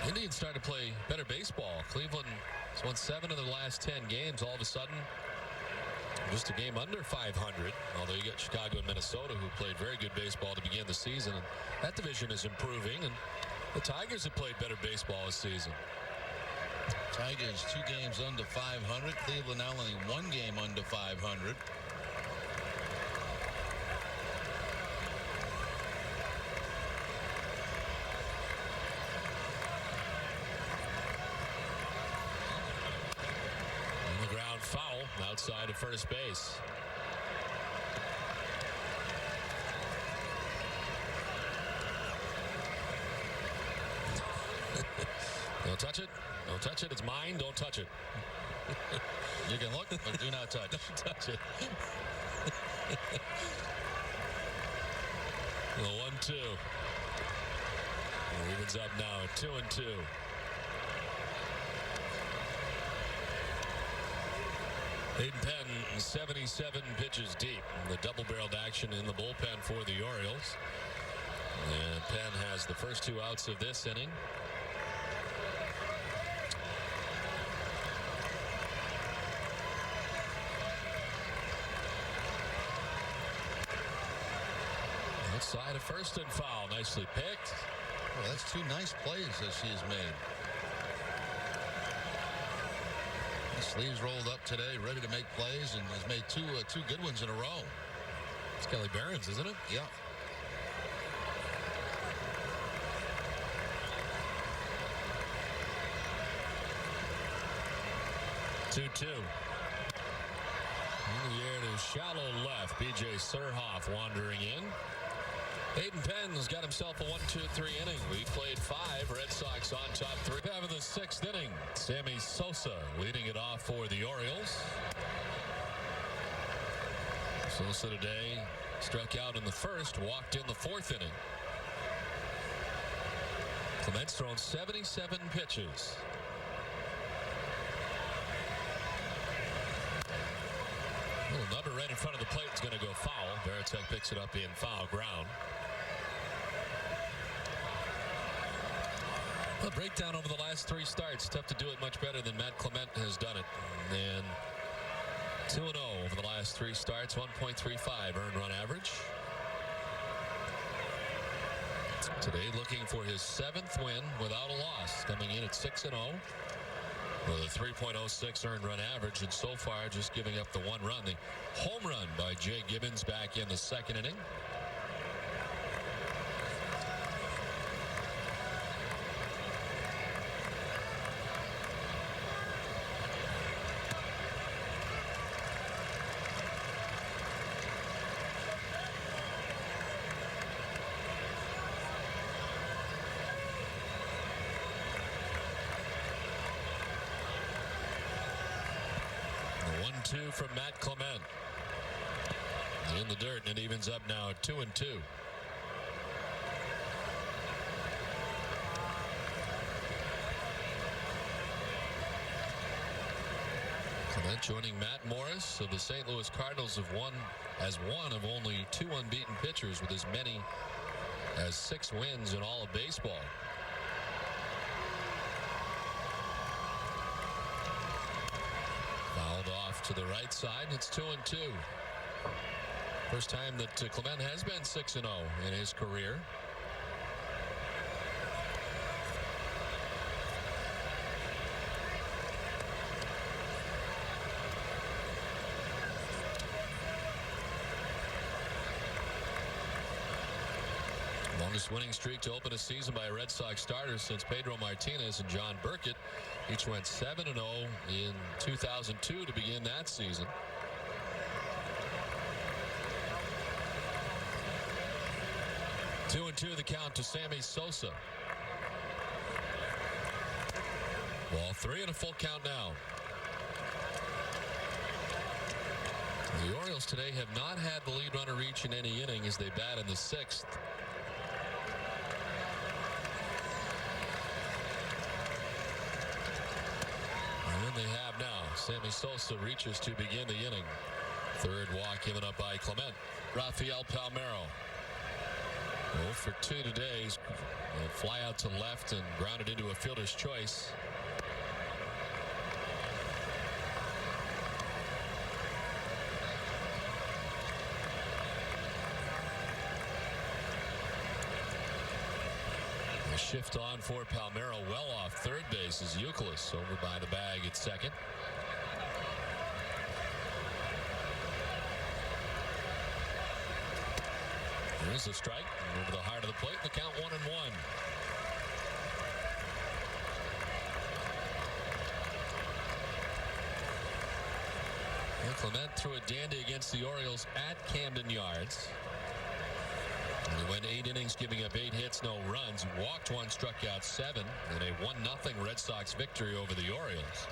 Indians started to play better baseball. Cleveland has won 7 of their last 10 games. All of a sudden, just a game under 500. Although you got Chicago and Minnesota, who played very good baseball to begin the season. And that division is improving. And the Tigers have played better baseball this season. Tigers 2 games under 500. Cleveland now only 1 game under 500. Foul outside of first base. Don't touch it. Don't touch it. It's mine. Don't touch it. You can look, but do not touch. Don't touch it. The 1-2. Evens up now at 2-2. Hayden Penn, 77 pitches deep. The double-barreled action in the bullpen for the Orioles. And Penn has the first 2 outs of this inning. Outside of first and foul. Nicely picked. Well, that's 2 nice plays that she has made. Sleeves rolled up today, ready to make plays, and has made two good ones in a row. It's Kelly Barons, isn't it? Yeah. Two-two. In the air to shallow left. B.J. Surhoff wandering in. Hayden Penn's got himself a 1-2-3 inning. We played 5. Red Sox on top 3. Having the 6th inning. Sammy Sosa leading it off for the Orioles. Sosa today struck out in the first, walked in the 4th inning. Clement's thrown 77 pitches. Little number right in front of the plate is going to go foul. Veritek picks it up in foul ground. A breakdown over the last 3 starts. Tough to do it much better than Matt Clement has done it. And 2-0 over the last 3 starts. 1.35 earned run average. Today looking for his 7th win without a loss. Coming in at 6-0 with a 3.06 earned run average. And so far just giving up the 1 run. The home run by Jay Gibbons back in the 2nd inning. From Matt Clement in the dirt, and it evens up now at 2-2. Clement joining Matt Morris of the St. Louis Cardinals as one of only 2 unbeaten pitchers with as many as 6 wins in all of baseball. Fouled off to the right side. It's 2-2. First time that Clement has been 6-0 in his career. Longest winning streak to open a season by a Red Sox starter since Pedro Martinez and John Burkett. Each went 7-0 in 2002 to begin that season. Two and 2 the count to Sammy Sosa. Ball 3 and a full count now. The Orioles today have not had the lead runner reach in any inning as they bat in the 6th. And they have now. Sammy Sosa reaches to begin the inning. Third walk given up by Clement. Rafael Palmeiro. 0 for 2 today. He's fly out to left and grounded into a fielder's choice. The shift on for Palmeiro, well off third base is Youkilis over by the bag at second. Here's a strike over the heart of the plate. The count 1-1. Clement threw a dandy against the Orioles at Camden Yards. And he went 8 innings, giving up 8 hits, no runs. He walked 1, struck out 7 in a 1-0 Red Sox victory over the Orioles.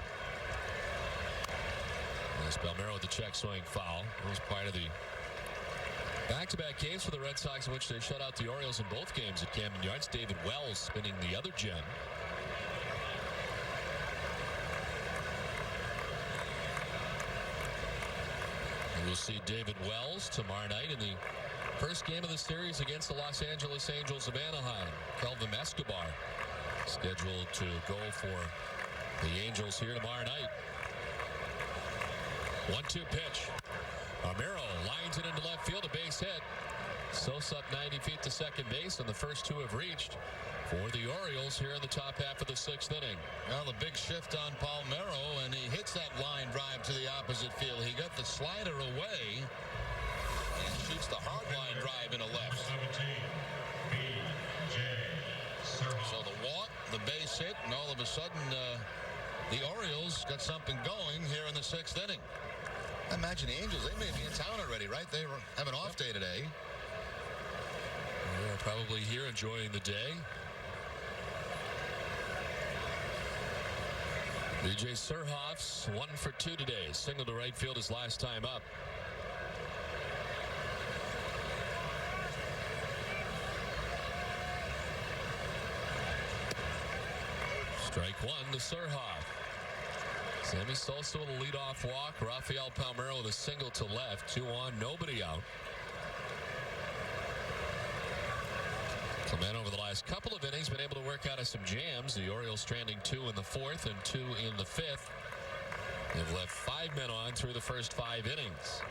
As Palmeiro with the check swing foul. It was part of the back-to-back games for the Red Sox in which they shut out the Orioles in both games at Camden Yards. David Wells spinning the other gem. And we'll see David Wells tomorrow night in the first game of the series against the Los Angeles Angels of Anaheim. Kelvin Escobar scheduled to go for the Angels here tomorrow night. 1-2 pitch. Palmeiro lines it into left field, a base hit. Sosa up 90 feet to second base, and the first 2 have reached for the Orioles here in the top half of the 6th inning. Well, the big shift on Palmeiro, and he hits that line drive to the opposite field. He got the slider away and shoots the hard line drive into left. So the walk, the base hit, and all of a sudden the Orioles got something going here in the 6th inning. I imagine the Angels, they may be in town already, right? They have an off day today. They're probably here enjoying the day. B.J. Surhoff's 1 for 2 today. Single to right field his last time up. Strike 1 to Surhoff. Sammy Sosa with a leadoff walk. Rafael Palmeiro with a single to left. 2 on, nobody out. Clement over the last couple of innings been able to work out of some jams. The Orioles stranding 2 in the 4th and 2 in the 5th. They've left 5 men on through the first 5 innings.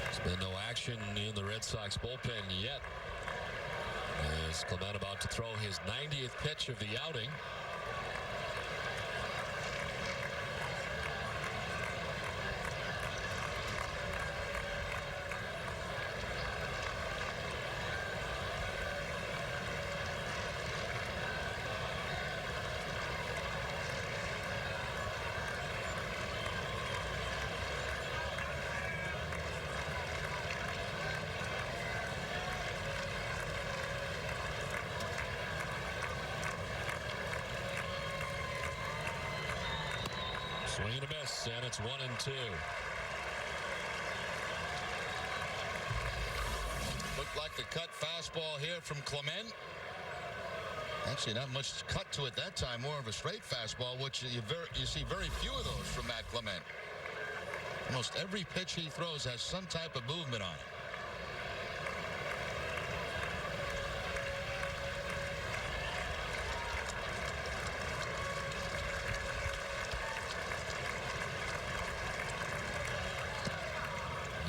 There's been no action in the Red Sox bullpen yet. As Clement about to throw his 90th pitch of the outing. Swing and a miss, and it's 1-2. fastball here from Clement. Actually, not much cut to it that time. More of a straight fastball, which you see very few of those from Matt Clement. Almost every pitch he throws has some type of movement on it.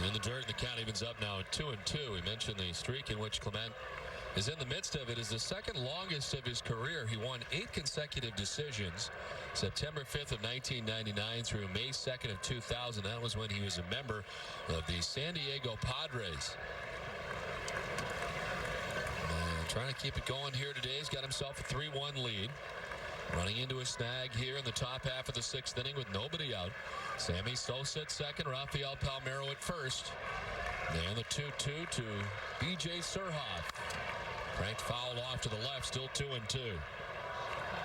In the dirt, the count evens up now at 2-2. We mentioned the streak in which Clement is in the midst of. It is the second longest of his career. He won 8 consecutive decisions, September 5th of 1999 through May 2nd of 2000. That was when he was a member of the San Diego Padres. Trying to keep it going here today. He's got himself a 3-1 lead. Running into a snag here in the top half of the 6th inning with nobody out. Sammy Sosa at second, Rafael Palmeiro at first. And the 2-2 to B.J. Surhoff. Cranked foul off to the left, still 2-2.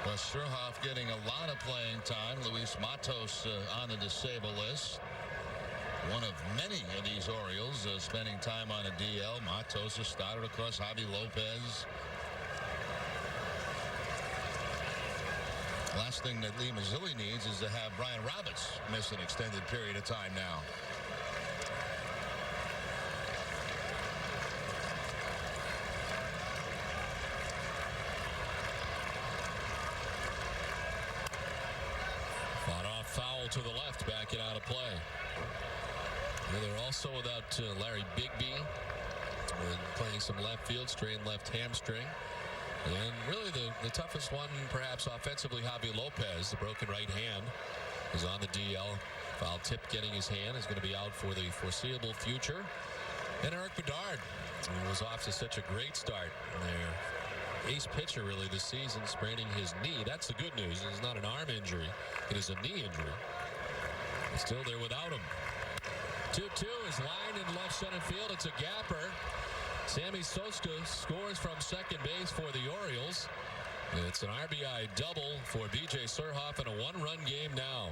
Well, Surhoff getting a lot of playing time. Luis Matos on the disabled list. One of many of these Orioles spending time on a DL. Matos has started across Javi Lopez. Last thing that Lee Mazzilli needs is to have Brian Roberts miss an extended period of time now. Fought off foul to the left, back it out of play. They're also without Larry Bigby, playing some left field, strained left hamstring. And really the toughest one, perhaps offensively, Javi Lopez, the broken right hand, is on the DL. Foul tip getting his hand, is going to be out for the foreseeable future. And Eric Bedard, who was off to such a great start. Their ace pitcher really this season, spraining his knee. That's the good news. It's not an arm injury. It is a knee injury. But still there without him. 2-2 is lined in left center field. It's a gapper. Sammy Sosa scores from second base for the Orioles. It's an RBI double for B.J. Surhoff in a 1-run game now.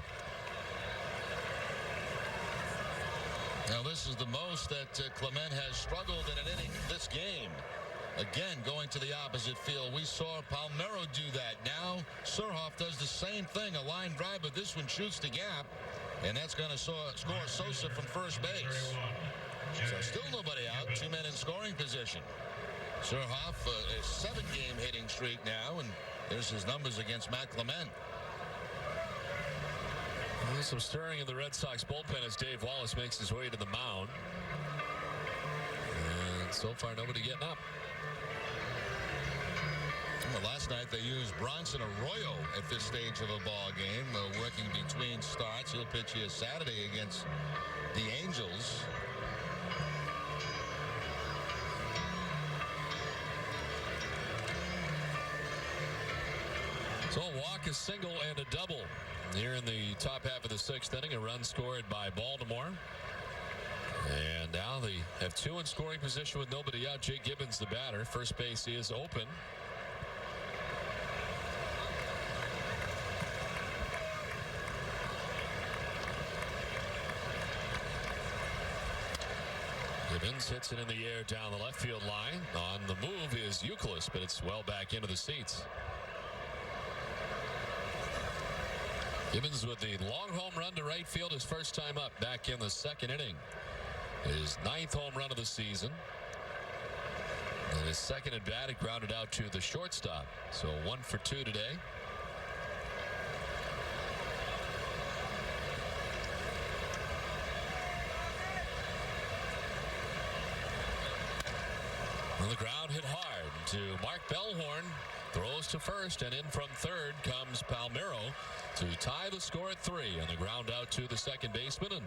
Now this is the most that Clement has struggled in an inning this game. Again, going to the opposite field. We saw Palmeiro do that. Now Surhoff does the same thing. A line drive, but this one shoots the gap. And that's going to score Sosa from first base. So still nobody out. 2 men in scoring position. Surhoff, a 7-game hitting streak now, and there's his numbers against Matt Clement. There's some stirring in the Red Sox bullpen as Dave Wallace makes his way to the mound. And so far, nobody getting up. Well, last night they used Bronson Arroyo at this stage of a ball game, working between starts. He'll pitch here Saturday against the Angels. So a walk, a single, and a double here in the top half of the 6th inning. A run scored by Baltimore. And now they have 2 in scoring position with nobody out. Jake Gibbons, the batter. First base is open. Gibbons hits it in the air down the left field line. On the move is Euclid, but it's well back into the seats. Gibbons with the long home run to right field, his first time up back in the 2nd inning. His 9th home run of the season. And his second at bat, it grounded out to the shortstop. So 1 for 2 today. Well, the ground hit hard to Mark Bellhorn. Throws to first, and in from third comes Palmeiro to tie the score at 3. And the ground out to the second baseman, and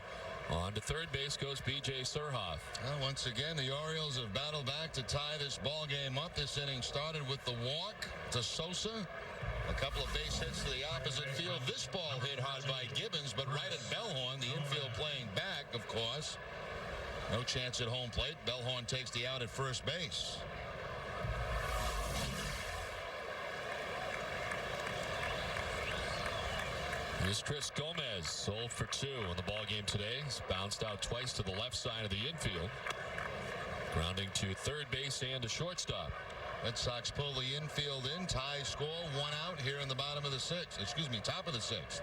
on to third base goes B.J. Surhoff. Well, once again, the Orioles have battled back to tie this ball game up. This inning started with the walk to Sosa. A couple of base hits to the opposite field. This ball hit hard by Gibbons, but right at Bellhorn, the infield playing back, of course. No chance at home plate. Bellhorn takes the out at first base. Here's Chris Gomez, 0 for 2 in the ball game today. He's bounced out twice to the left side of the infield. Grounding to third base and to shortstop. Red Sox pull the infield in. Tie score. 1 out here in the bottom of the sixth. Excuse me, top of the sixth.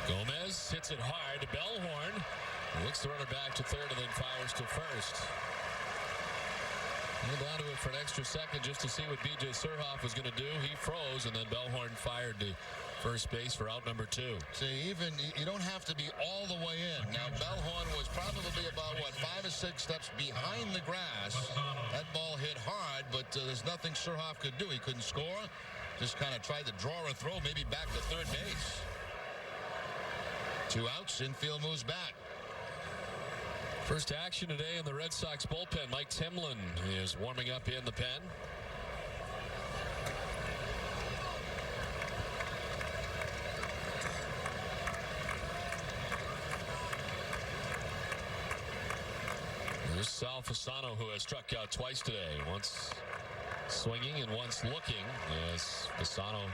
Gomez hits it hard to Bellhorn. Looks the runner back to third and then fires to first. Held on to it for an extra second just to see what B.J. Surhoff was going to do. He froze, and then Bellhorn fired to first base for out number 2. See, even you don't have to be all the way in. Now, Bellhorn was probably about, 5 or 6 steps behind the grass. That ball hit hard, but there's nothing Surhoff could do. He couldn't score. Just kind of tried to draw a throw, maybe back to third base. 2 outs, infield moves back. First action today in the Red Sox bullpen. Mike Timlin is warming up in the pen. There's Sal Fasano, who has struck out twice today. Once swinging and once looking as Fasano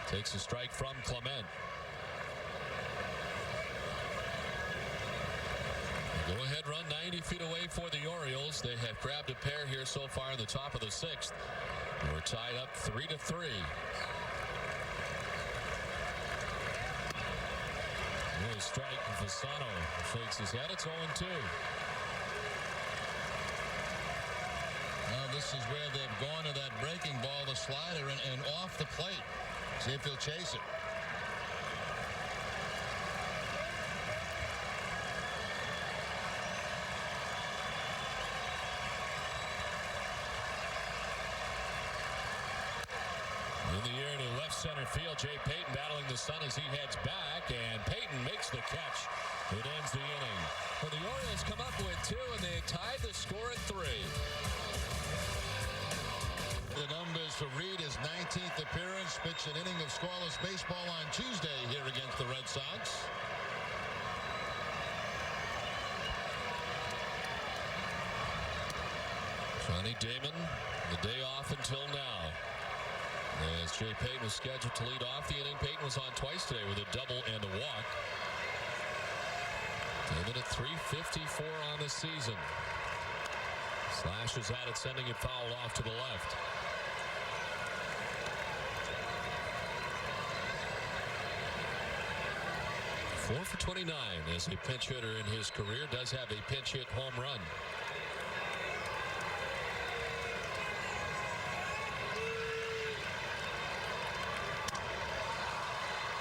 takes a strike from Clement. Go-ahead run 90 feet away for the Orioles. They have grabbed a pair here so far in the top of the 6th. We're tied up 3-3. Really strike. Fasano shakes his head. It's 0-2. Well, this is where they've gone to that breaking ball, the slider, and off the plate. See if he'll chase it. In the air to left center field, Jay Payton battling the sun as he heads back, and Payton makes the catch. It ends the inning. Well, the Orioles come up with 2, and they tied the score at 3. The numbers for Reed, his 19th appearance, pitched an inning of scoreless baseball on Tuesday here against the Red Sox. Johnny Damon, the day off until now. As Jay Payton was scheduled to lead off the inning, Payton was on twice today with a double and a walk. Damon at .354 on the season. Slashes at it, sending it foul off to the left. Four for 29 as a pinch hitter in his career. Does have a pinch hit home run.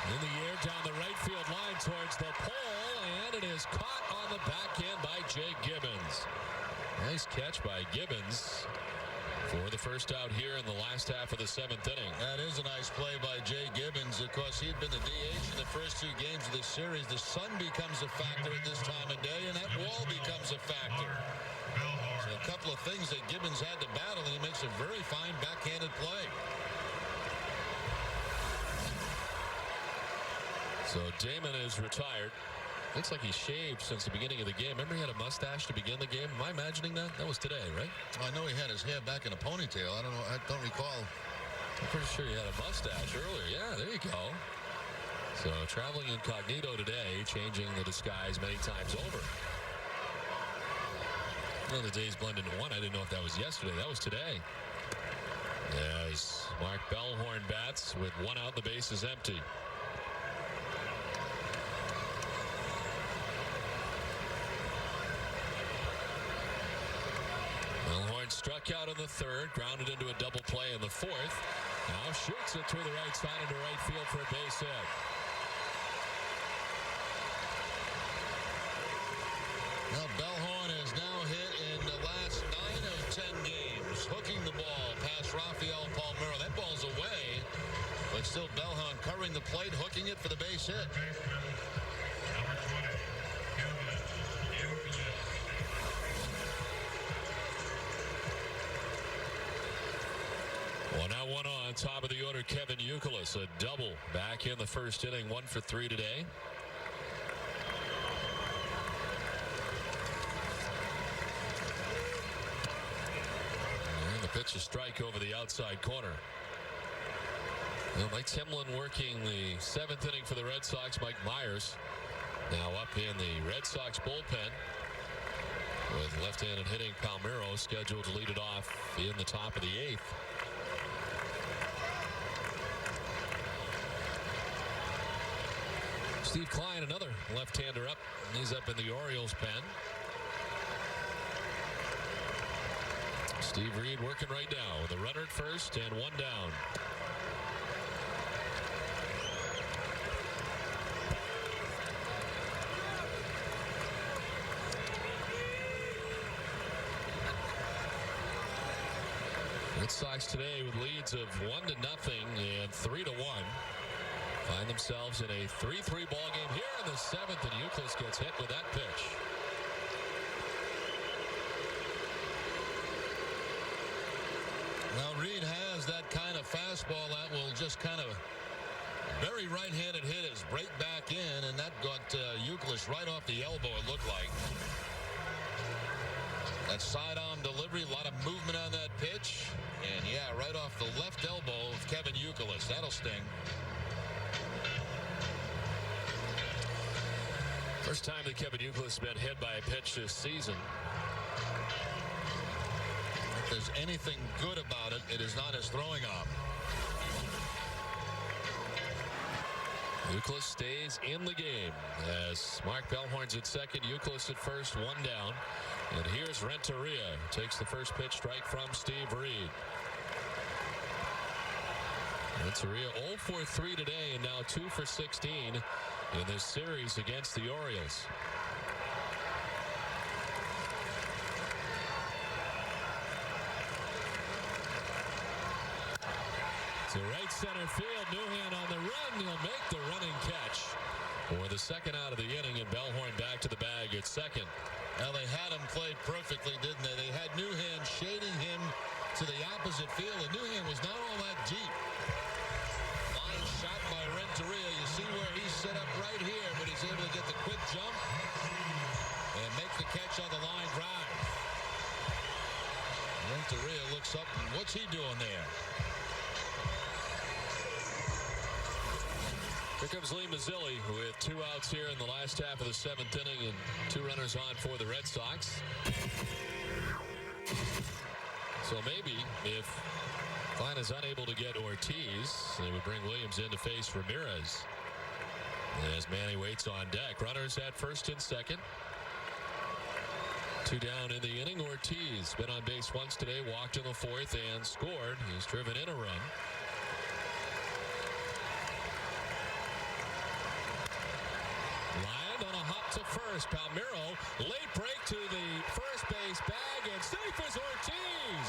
In the air down the right field line towards the pole, and it is caught on the backhand by Jay Gibbons. Nice catch by Gibbons for the first out here in the last half of the 7th inning. That is a nice play by Jay Gibbons. Of course, he had been the DH in the first 2 games of this series. The sun becomes a factor at this time of day, and that wall becomes a factor. So a couple of things that Gibbons had to battle, and he makes a very fine backhanded play. So Damon is retired. Looks like he shaved since the beginning of the game. Remember he had a mustache to begin the game? Am I imagining that? That was today, right? I know he had his hair back in a ponytail. I don't know. I don't recall. I'm pretty sure he had a mustache earlier. Yeah, there you go. So traveling incognito today, changing the disguise many times over. Well, the days blend into one. I didn't know if that was yesterday. That was today. As Mark Bellhorn bats with 1 out, the base is empty. Struck out in the 3rd, grounded into a double play in the 4th. Now shoots it to the right side into right field for a base hit. Now Bellhorn is now hit in the last 9 of 10 games, hooking the ball past Rafael Palmeiro. That ball's away, but still Bellhorn covering the plate, hooking it for the base hit. Well, now 1 on top of the order, Kevin Youkilis, a double back in the first inning, 1 for 3 today. pitch, a strike over the outside corner. Well, Mike Clement working the 7th inning for the Red Sox. Mike Myers now up in the Red Sox bullpen with left-handed hitting Palmeiro scheduled to lead it off in the top of the 8th. Steve Klein, another left-hander up. He's up in the Orioles pen. Steve Reed working right now with a runner at first and one down. Red Sox today with leads of 1-0 and 3-1. Find themselves in a 3-3 ball game here in the 7th, and Euclid gets hit with that pitch. Well, Reed has that kind of fastball that will just kind of very right-handed hit his break back in, and that got Euclid right off the elbow, it looked like. That sidearm delivery, a lot of movement on that pitch. And yeah, right off the left elbow of Kevin Euclid. That'll sting. First time that Kevin Euclid has been hit by a pitch this season. If there's anything good about it, it is not his throwing arm. Euclid stays in the game as Mark Bellhorn's at second, Euclid at first, one down. And here's Renteria. Takes the first pitch strike from Steve Reed. Renteria 0 for 3 today and now 2 for 16 in this series against the Orioles. To right center field, Newhan on the run. He'll make the running catch for the second out of the inning, and Bellhorn back to the bag at second. Well, they had him played perfectly, didn't they? They had Newhan shading him to the opposite field, and Newhan was not all that deep. Line shot by Renteria. You see where he's set up right here, but he's able to get the quick jump and make the catch on the line drive. Renteria looks up, and what's he doing there? Here comes Lee Mazzilli with 2 outs here in the last half of the 7th inning and 2 runners on for the Red Sox. So maybe if Klein is unable to get Ortiz, they would bring Williams in to face Ramirez. As Manny waits on deck. Runners at first and second. 2 down in the inning. Ortiz been on base once today, walked in the 4th and scored. He's driven in a run. Lined on a hop to first. Palmeiro, late break to the first base bag, and safe is Ortiz.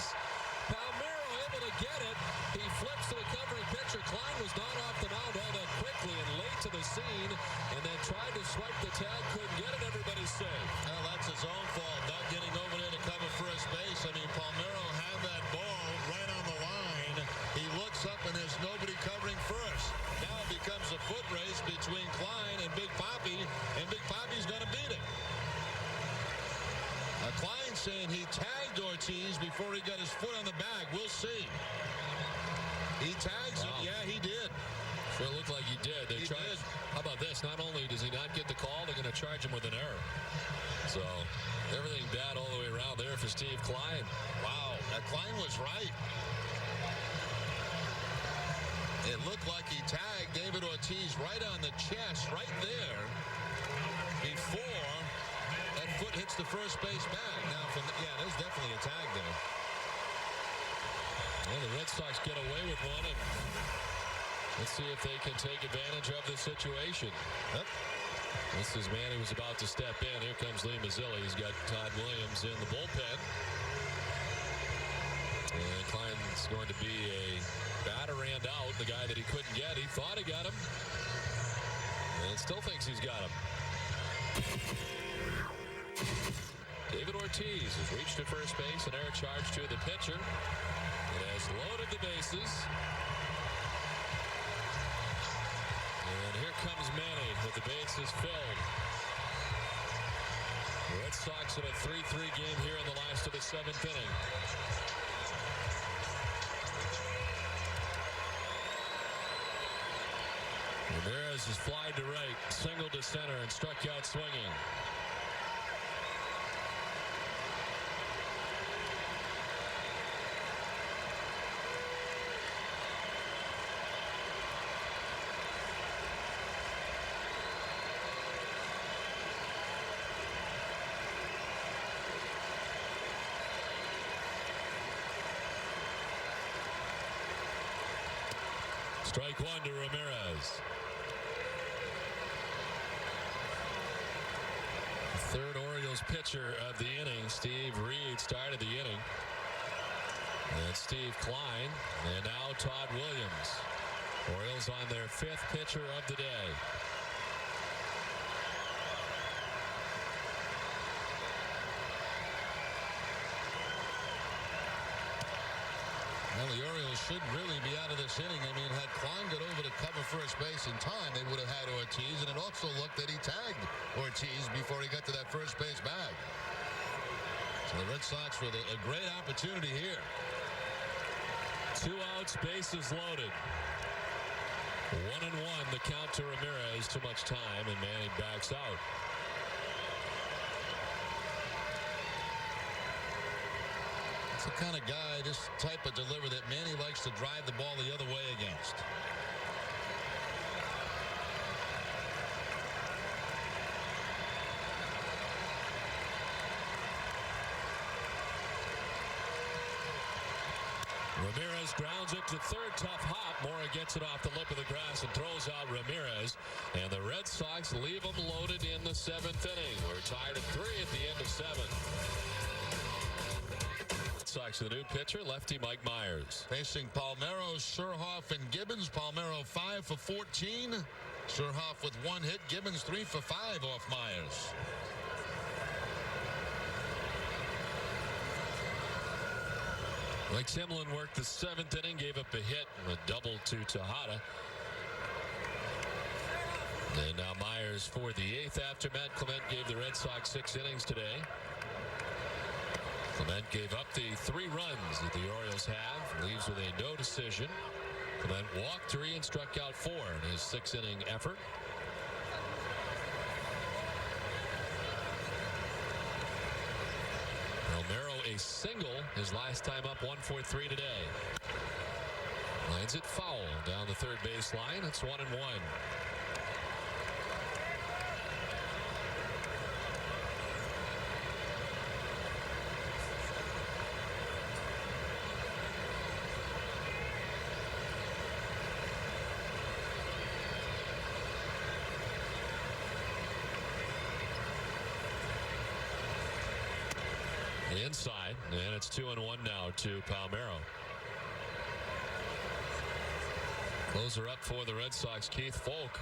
Palmeiro able to get it. He flips to the covering pitcher. Klein was not off the mound all that quickly and late to the scene, and then tried to swipe the tag, couldn't get it. Everybody's safe. Well, that's his own fault, not getting over there to cover first base. I mean, Palmeiro had that ball right on the line. He looks up, and there's nobody covering first. Now it becomes a foot race between Klein and Big Papi, and Big Papi's going to beat it. Klein saying he tagged Ortiz before he got his foot on the bag. We'll see. He tags him. Yeah, he did. Sure looked like he did. They did. How about this? Not only does he not get the call, they're going to charge him with an error. So everything bad all the way around there for Steve Klein. Wow, Klein was right. It looked like he tagged David Ortiz right on the chest, right there, before that foot hits the first base bag. Now, yeah, there's definitely a tag there. Well, the Red Sox get away with one, and let's see if they can take advantage of the situation. Yep. This is Manny was about to step in. Here comes Lee Mazzilli. He's got Todd Williams in the bullpen. And Klein's going to be a batter and out. The guy that he couldn't get. He thought he got him. And still thinks he's got him. David Ortiz has reached to first base. An error charge to the pitcher. It has loaded the bases. And here comes Manny with the bases filled. The Red Sox in a 3-3 game here in the last of the 7th inning. Ramirez is fly to right, single to center, and struck out swinging. Strike one to Ramirez. The third Orioles pitcher of the inning, Steve Reed, started the inning. And Steve Klein, and now Todd Williams. Orioles on their fifth pitcher of the day. Well, the Orioles should really be out of this inning. I mean, had Klein got over to cover first base in time, they would have had Ortiz, and it also looked that he tagged Ortiz before he got to that first base bag. So the Red Sox with a great opportunity here. 2 outs, bases loaded. 1-1, the count to Ramirez. Too much time, and Manning backs out. The kind of guy, this type of delivery that Manny likes to drive the ball the other way against. Ramirez grounds it to third, tough hop. Mora gets it off the lip of the grass and throws out Ramirez. And the Red Sox leave them loaded in the 7th inning. We're tied at 3 at the end of 7. Sox, the new pitcher, lefty Mike Myers. Facing Palmeiro, Scherhoff, and Gibbons. Palmeiro 5 for 14. Scherhoff with 1 hit. Gibbons 3 for 5 off Myers. Like Clement worked the 7th inning, gave up a hit, a double to Tejada. And now Myers for the 8th after Matt Clement gave the Red Sox 6 innings today. Clement gave up the 3 runs that the Orioles have, leaves with a no decision. Clement walked 3 and struck out 4 in his 6-inning effort. Romero a single, his last time up, 1-for-3 today. Lines it foul down the third base line. It's 1-1. Inside, and it's 2-1 now to Palmeiro. Closer up for the Red Sox, Keith Folk.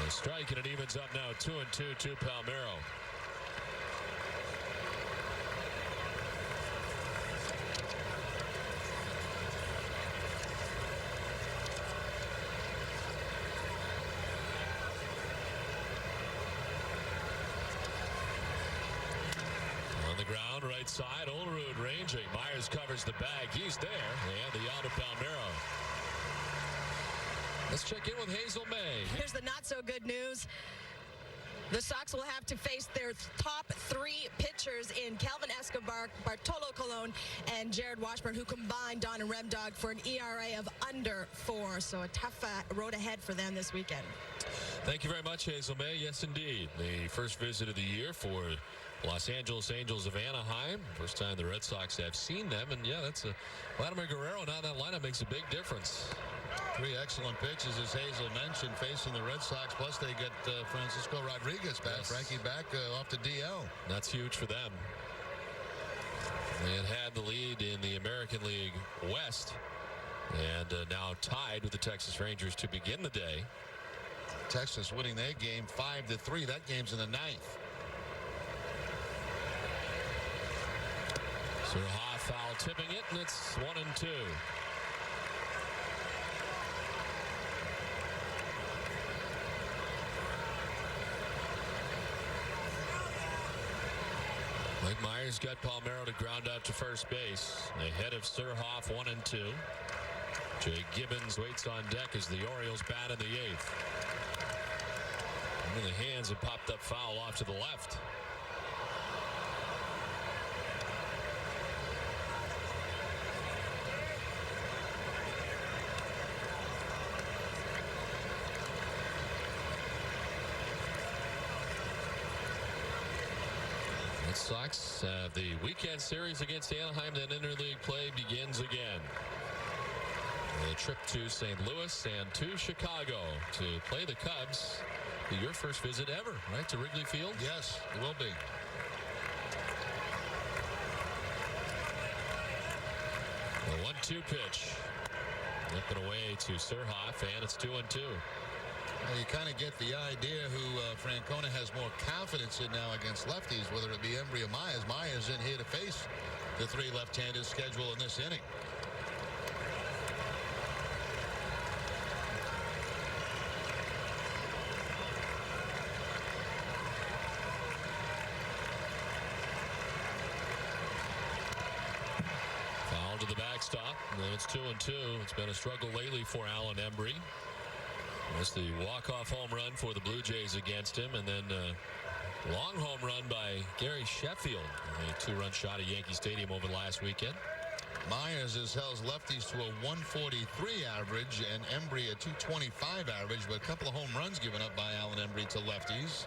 The strike, and it evens up now 2-2 to Palmeiro. Right side, Olerud ranging. Myers covers the bag. He's there. And the out of Palmeiro. Let's check in with Hazel May. Here's the not so good news. The Sox will have to face their top 3 pitchers in Calvin Escobar, Bartolo Colon, and Jared Washburn, who combined Don and Remdog for an ERA of under 4. So a tough road ahead for them this weekend. Thank you very much, Hazel May. Yes, indeed. The first visit of the year for Los Angeles Angels of Anaheim. First time the Red Sox have seen them. And, yeah, that's Vladimir Guerrero now in that lineup makes a big difference. 3 excellent pitches, as Hazel mentioned, facing the Red Sox. Plus, they get Francisco Rodriguez back. Yes. Frankie back off the DL. That's huge for them. They had the lead in the American League West. And now tied with the Texas Rangers to begin the day. Texas winning their game 5-3. That game's in the 9th. Scherhoff foul tipping it, and it's 1-2. Mike Myers got Palmeiro to ground out to first base. Ahead of Surhoff, 1-2. Jay Gibbons waits on deck as the Orioles bat in the 8th. Into the hands and popped up foul off to the left. Red Sox have the weekend series against Anaheim, then interleague play begins again. A trip to St. Louis and to Chicago to play the Cubs. Your first visit ever, right, to Wrigley Field? Yes, it will be. The 1-2 pitch. Up and away to Surhoff, and it's 2-2. Well, you kind of get the idea who Francona has more confidence in now against lefties, whether it be Embry or Myers. Myers in here to face the 3 left-handed schedule in this inning. Foul to the backstop, and then it's 2-2. It's been a struggle lately for Alan Embry. That's the walk-off home run for the Blue Jays against him, and then long home run by Gary Sheffield. A 2-run shot at Yankee Stadium over last weekend. Myers has held lefties to a 143 average and Embry a 225 average, but a couple of home runs given up by Alan Embry to lefties.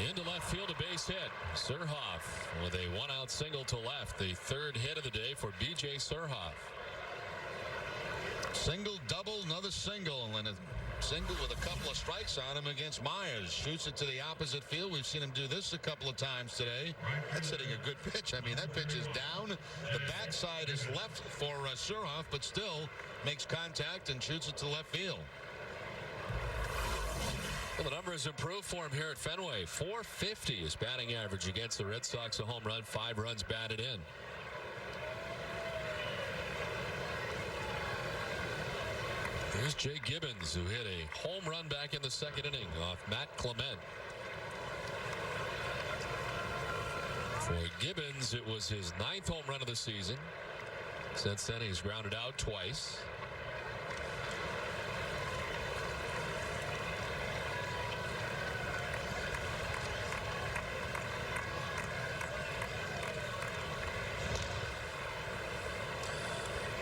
Into left field, a base hit. Surhoff with a 1-out single to left. The 3rd hit of the day for B.J. Surhoff. Single, double, another single, and a single with a couple of strikes on him against Myers. Shoots it to the opposite field. We've seen him do this a couple of times today. That's hitting a good pitch. I mean, that pitch is down. The backside is left for Surhoff, but still makes contact and shoots it to left field. Well, the numbers improved for him here at Fenway. .450 is batting average against the Red Sox. A home run, 5 runs batted in. Here's Jay Gibbons, who hit a home run back in the 2nd inning off Matt Clement. For Gibbons, it was his 9th home run of the season. Since then, he's grounded out twice.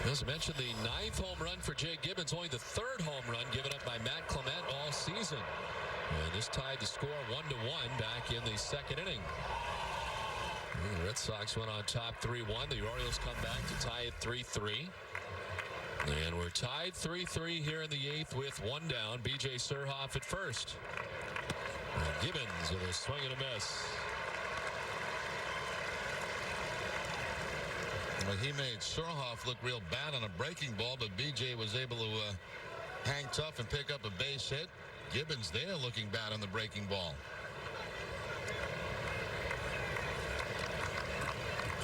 As I mentioned, the 9th home run for Jay Gibbons, only the 3rd home run given up by Matt Clement all season. And this tied the score 1-1 back in the 2nd inning. And the Red Sox went on top 3-1. The Orioles come back to tie it 3-3. And we're tied 3-3 here in the 8th with 1 down. B.J. Surhoff at first. And Gibbons with a swing and a miss. Well, he made Surhoff look real bad on a breaking ball, but B.J. was able to hang tough and pick up a base hit. Gibbons there looking bad on the breaking ball.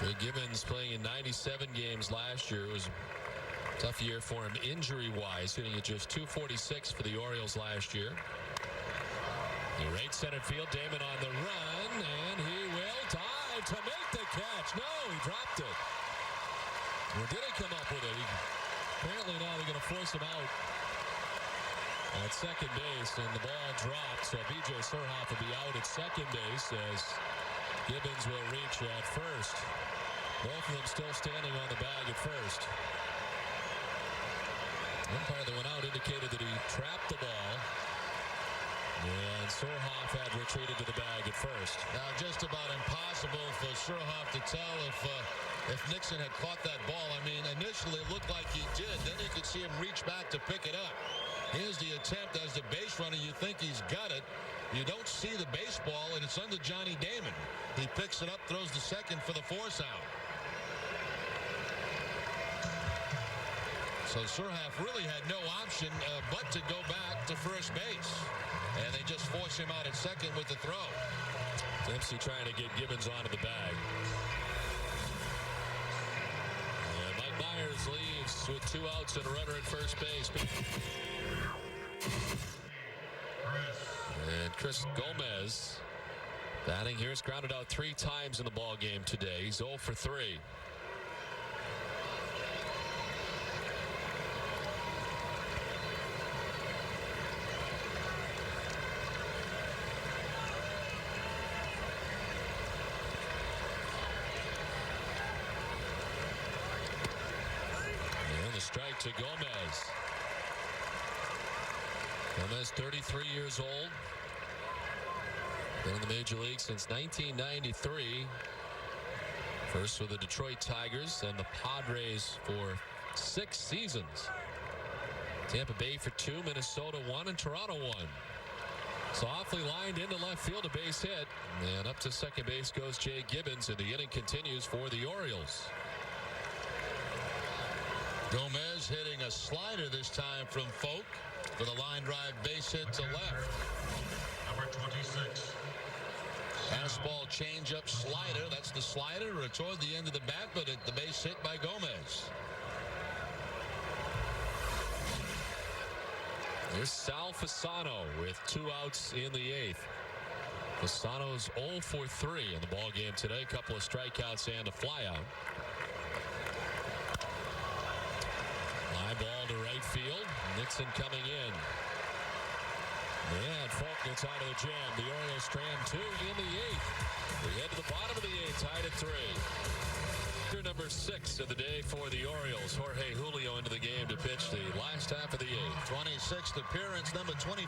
Jay Gibbons playing in 97 games last year. It was a tough year for him injury-wise, hitting at just .246 for the Orioles last year. The right center field, Damon on the run, and he will dive to make the catch. No, he dropped it. Or did he come up with it? Apparently now they're going to force him out at second base, and the ball dropped. So B.J. Surhoff will be out at second base as Gibbons will reach at first. Both of them still standing on the bag at first. Umpire that went out indicated that he trapped the ball. And Surhoff had retreated to the bag at first. Now just about impossible for Surhoff to tell if Nixon had caught that ball. I mean, initially it looked like he did. Then you could see him reach back to pick it up. Here's the attempt as the base runner. You think he's got it. You don't see the baseball, and it's under Johnny Damon. He picks it up, throws the second for the force out. So Surhoff really had no option but to go back to first base. And they just force him out at second with the throw. Dempsey trying to get Gibbons onto the bag. And Mike Myers leaves with 2 outs and a runner at first base. And Chris Gomez batting here. He's grounded out 3 times in the ball game today. He's 0 for 3. And the strike to Gomez. Gomez, 33 years old. Been in the major league since 1993. First with the Detroit Tigers, then the Padres for 6 seasons. Tampa Bay for 2, Minnesota 1, and Toronto 1. Softly lined into left field, a base hit. And up to second base goes Jay Gibbons, and the inning continues for the Orioles. Gomez hitting a slider this time from Folk for the line drive base hit to left. Number 26. Fastball changeup slider. That's the slider toward the end of the bat, but at the base hit by Gomez. There's Sal Fasano with 2 outs in the 8th. Fasano's 0 for 3 in the ball game today. A couple of strikeouts and a flyout. High ball to right field. Nixon coming in. And Falk gets out of the jam. The Orioles strand 2 in the 8th. We head to the bottom of the 8th, tied at 3. Number 6 of the day for the Orioles. Jorge Julio into the game to pitch the last half of the 8th. 26th appearance. Number 25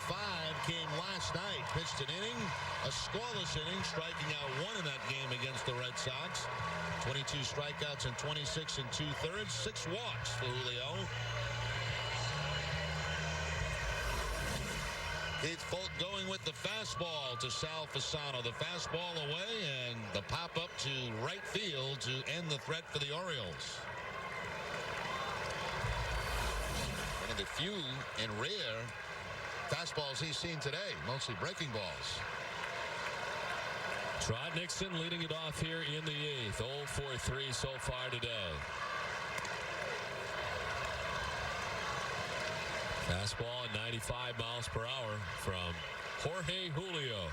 came last night. Pitched an inning, a scoreless inning, striking out 1 in that game against the Red Sox. 22 strikeouts and 26 2/3. 6 walks for Julio. Keith Folk going with the fastball to Sal Fasano. The fastball away and the pop-up to right field to end the threat for the Orioles. One of the few and rare fastballs he's seen today, mostly breaking balls. Trot Nixon leading it off here in the 8th. 0 for 3 so far today. Fastball at 95 miles per hour from Jorge Julio.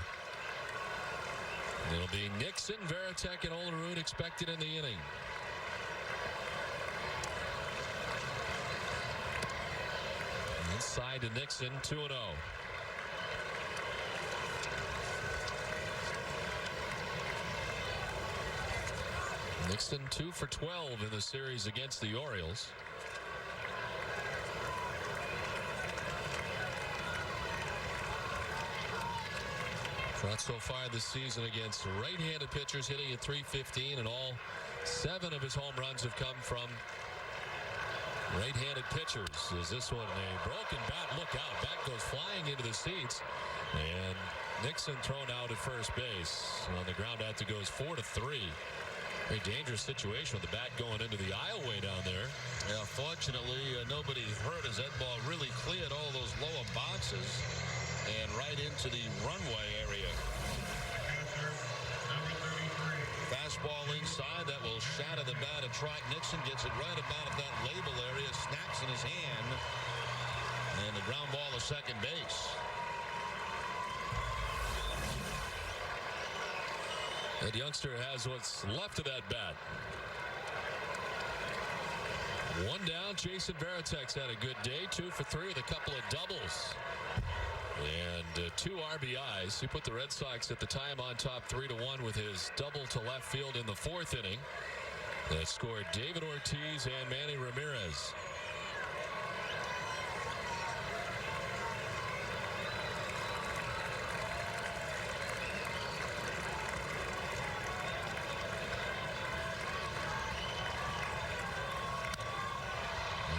It'll be Nixon, Varitek, and Olerud expected in the inning. Inside to Nixon, 2-0. Nixon 2 for 12 in the series against the Orioles. Trot so far this season against right-handed pitchers, hitting at .315, and all 7 of his home runs have come from right-handed pitchers. Is this one a broken bat? Look out. Bat goes flying into the seats. And Nixon thrown out at first base. On the ground out to goes 4-3. Very dangerous situation with the bat going into the aisleway down there. Yeah, fortunately, nobody hurt as that ball really cleared all those lower boxes and right into the runway area. Fastball inside that will shatter the bat of Trot. Nixon gets it right about at that label area, snaps in his hand, and the ground ball to second base. That youngster has what's left of that bat. 1 down. Jason Varitek's had a good day. 2 for 3 with a couple of doubles. And 2 RBIs. He put the Red Sox at the time on top 3-1 with his double to left field in the 4th inning. That scored David Ortiz and Manny Ramirez.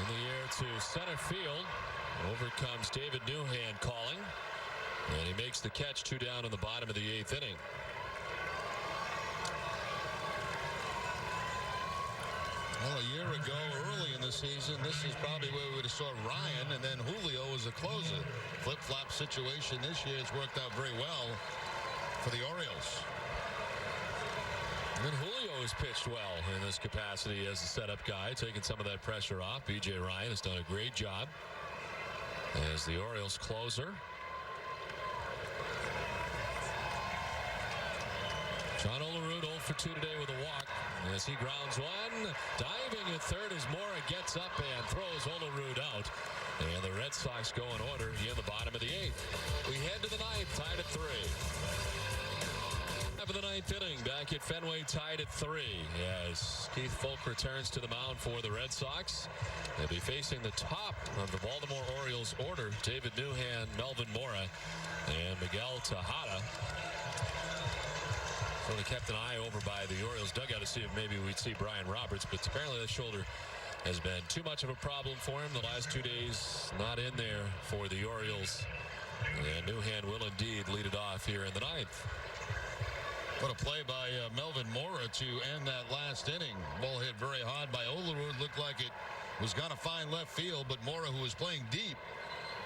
In the air to center field. Over comes David Newhand calling. And he makes the catch. 2 down in the bottom of the 8th inning. Well, a year ago, early in the season, this is probably where we would have saw Ryan, and then Julio as a closer. Flip-flop situation this year has worked out very well for the Orioles. And Julio has pitched well in this capacity as a setup guy, taking some of that pressure off. B.J. Ryan has done a great job. as the Orioles closer. John Olerud 0 for 2 today with a walk as he grounds one. Diving at third as Mora gets up and throws Olerud out. And the Red Sox go in order in the bottom of the 8th. We head to the 9th, tied at 3. Half of the 9th inning, back at Fenway, tied at 3 as Keith Folk returns to the mound for the Red Sox. They'll be facing the top of the Baltimore Orioles order, David Newhan, Melvin Mora, and Miguel Tejada. Sort of kept an eye over by the Orioles dugout to see if maybe we'd see Brian Roberts, but apparently that shoulder has been too much of a problem for him the last 2 days. Not in there for the Orioles. And Newhan will indeed lead it off here in the 9th. What a play by Melvin Mora to end that last inning. Ball hit very hard by Olerud. Looked like it was going to find left field, but Mora, who was playing deep,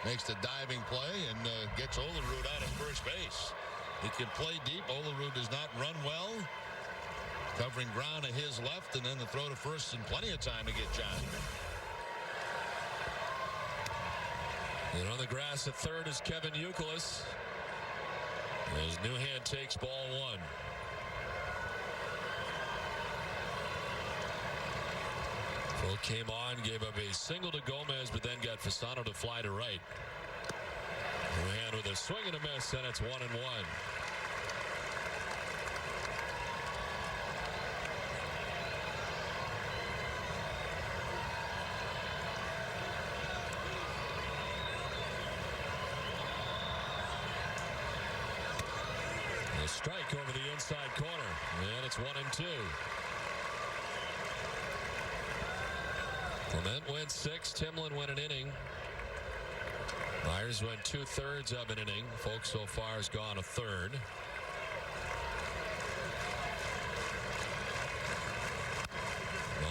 makes the diving play and gets Olerud out at first base. He can play deep. Olerud does not run well. Covering ground to his left, and then the throw to first and plenty of time to get John. And on the grass at third is Kevin Youkilis as Newhan takes ball 1. Folk came on, gave up a single to Gomez, but then got Fasano to fly to right. Newhan with a swing and a miss, and it's 1-1. A strike over the inside corner, and it's 1-2. Clement went 6. Timlin went an inning. Myers went 2/3 of an inning. Folk so far has gone a third.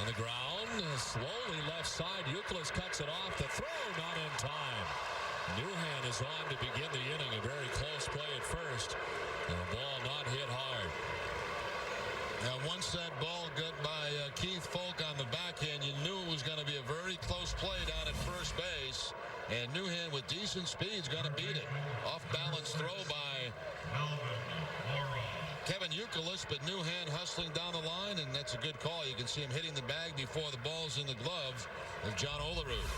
On the ground, slowly left side. Youkilis cuts it off. The throw not in time. Newhan is on to begin the inning. A very close play at first. And the ball not hit hard. Now, once that ball got by Keith Folk on the backhand, you knew it was going to be a very close play down at first base. And Newhan, with decent speed, is going to beat it. Off-balance throw by Kevin Youkilis, but Newhan hustling down the line, and that's a good call. You can see him hitting the bag before the ball's in the glove of John Olerud.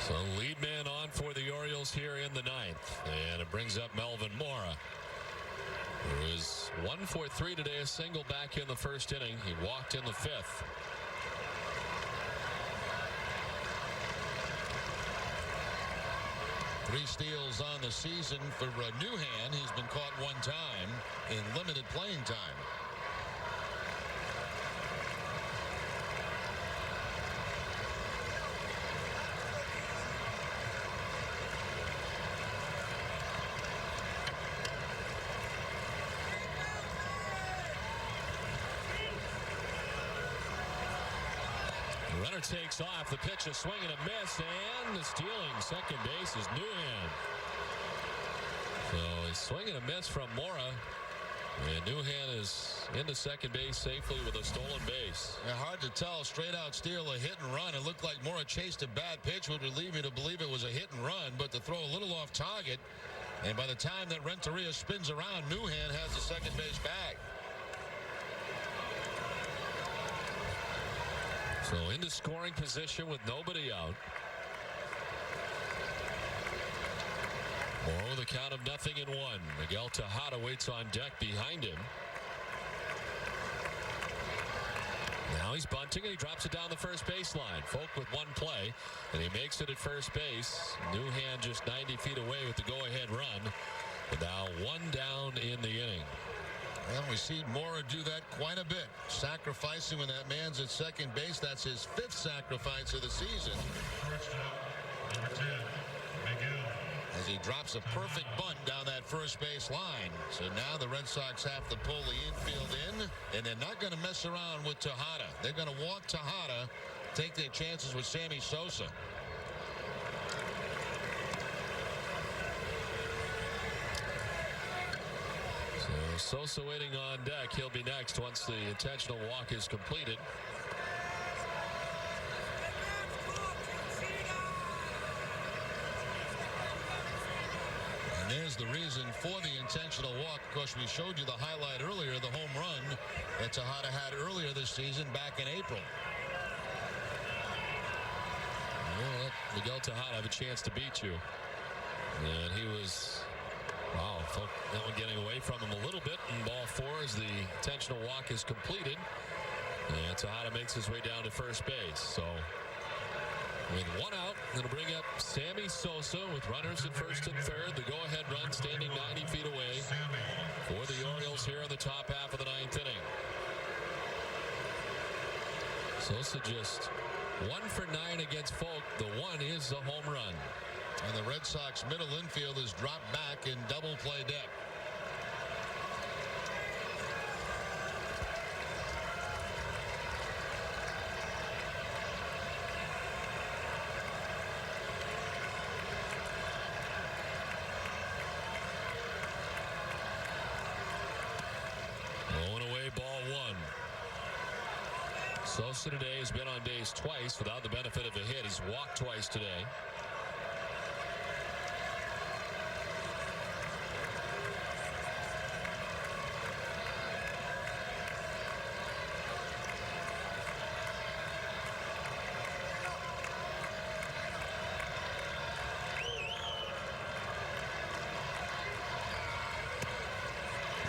So lead man on for the Orioles here in the 9th. And it brings up Melvin Mora, who is 1 for 3 today, a single back in the first inning. He walked in the 5th. Three steals on the season for Newhan. He's been caught 1 time in limited playing time. Runner takes off. The pitch, a swing and a miss, and the stealing second base is Newhan. So a swing and a miss from Mora, and Newhan is into second base safely with a stolen base. Yeah, hard to tell. Straight out steal, a hit and run. It looked like Mora chased a bad pitch, which would lead me to believe it was a hit and run, but to throw a little off target, and by the time that Renteria spins around, Newhan has the second base bag. So into scoring position with nobody out. Mora with a count of 0-1. Miguel Tejada waits on deck behind him. Now he's bunting and he drops it down the first baseline. Folk with 1 play, and he makes it at first base. Newhan just 90 feet away with the go-ahead run. And now 1 down in the inning. Well, we see Mora do that quite a bit. Sacrificing when that man's at second base. That's his 5th sacrifice of the season. Number 10, Miguel. As he drops a perfect bunt down that first base line. So now the Red Sox have to pull the infield in, and they're not going to mess around with Tejada. They're going to walk Tejada, take their chances with Sammy Sosa. Sosa waiting on deck. He'll be next once the intentional walk is completed. There's the reason for the intentional walk. Of course, we showed you the highlight earlier, the home run that Tejada had earlier this season back in April. Well, let Miguel Tejada have a chance to beat you. And he was, wow, that one getting away from him a little bit. And ball 4 as the intentional walk is completed. And Tejada makes his way down to first base. So with one out, going to bring up Sammy Sosa with runners at first and third. The go-ahead run standing 90 feet away for the Orioles here in the top half of the 9th inning. Sosa just 1 for 9 against Folk. The one is a home run. And the Red Sox middle infield is dropped back in double play deck. Going away, ball 1. Sosa today has been on base twice without the benefit of a hit. He's walked twice today.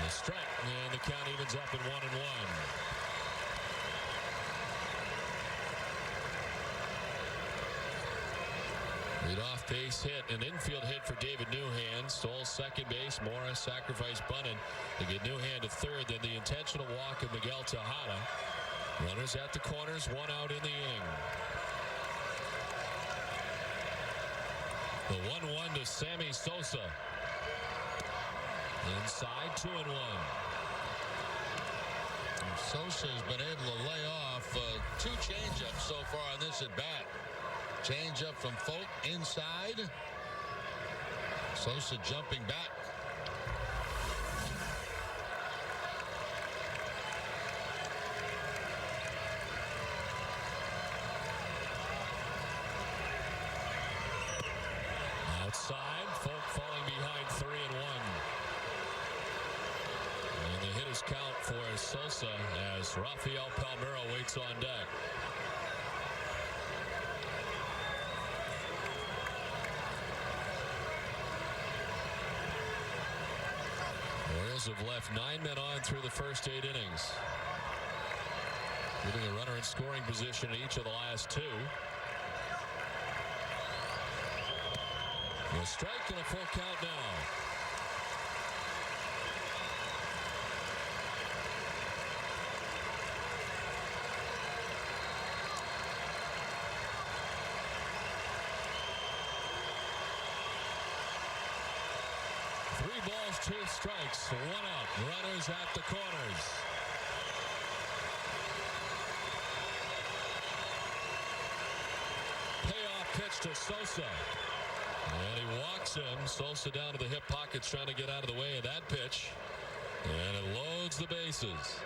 A strike, and the count evens up at 1-1. Leadoff base hit, an infield hit for David Newhand. Stole second base. Morris sacrificed bunted to get Newhand to third. Then the intentional walk of Miguel Tejada. Runners at the corners, 1 out in the inning. The 1-1 to Sammy Sosa. Inside, 2-1. Sosa has been able to lay off 2 changeups so far on this at bat. Changeup from Folk inside. Sosa jumping back. Outside, Folk falling behind 3-1. And the hitters count for Sosa as Rafael Palmeiro waits on deck. Orioles have left 9 men on through the first 8 innings, giving a runner in scoring position in each of the last 2. A strike and a full count now. Three balls, 2 strikes, 1 out. Runners at the corners. Payoff pitch to Sosa. And he walks him. Sosa down to the hip pockets trying to get out of the way of that pitch. And it loads the bases.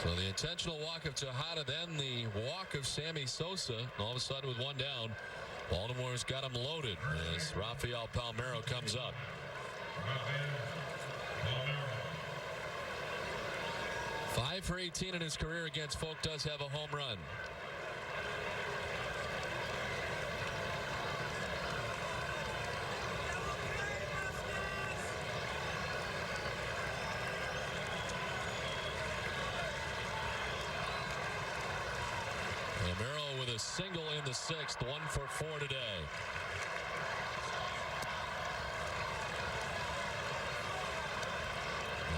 So the intentional walk of Tejada, then the walk of Sammy Sosa. All of a sudden with 1 down, Baltimore's got him loaded as Rafael Palmeiro comes up. 5 for 18 in his career against Folk. Does have a home run. Palmeiro with a single in the 6th, 1 for 4 today.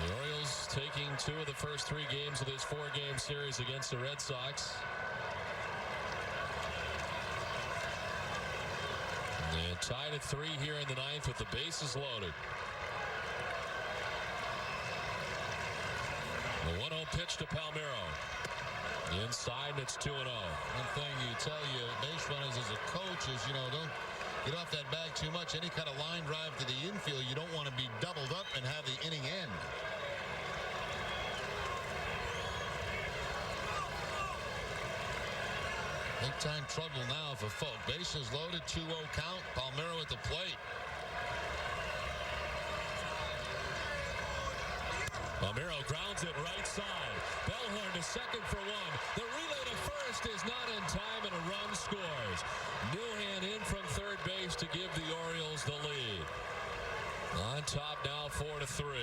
The Orioles taking 2 of the first 3 games of this 4-game series against the Red Sox. And tied at 3 here in the 9th with the bases loaded. The 1-0 pitch to Palmeiro. Inside, and it's 2-0. One thing you tell your base runners as a coach is, don't get off that bag too much. Any kind of line drive to the infield, you don't want to be doubled up and have the inning end. Big time trouble now for Folk. Bases loaded, 2-0 count. Palmeiro at the plate. Palmeiro grounds it right side. Bellhorn to second for one. The relay to first is not in time, and a run scores. Newhand in from third base to give the Orioles the lead. On top now, 4-3.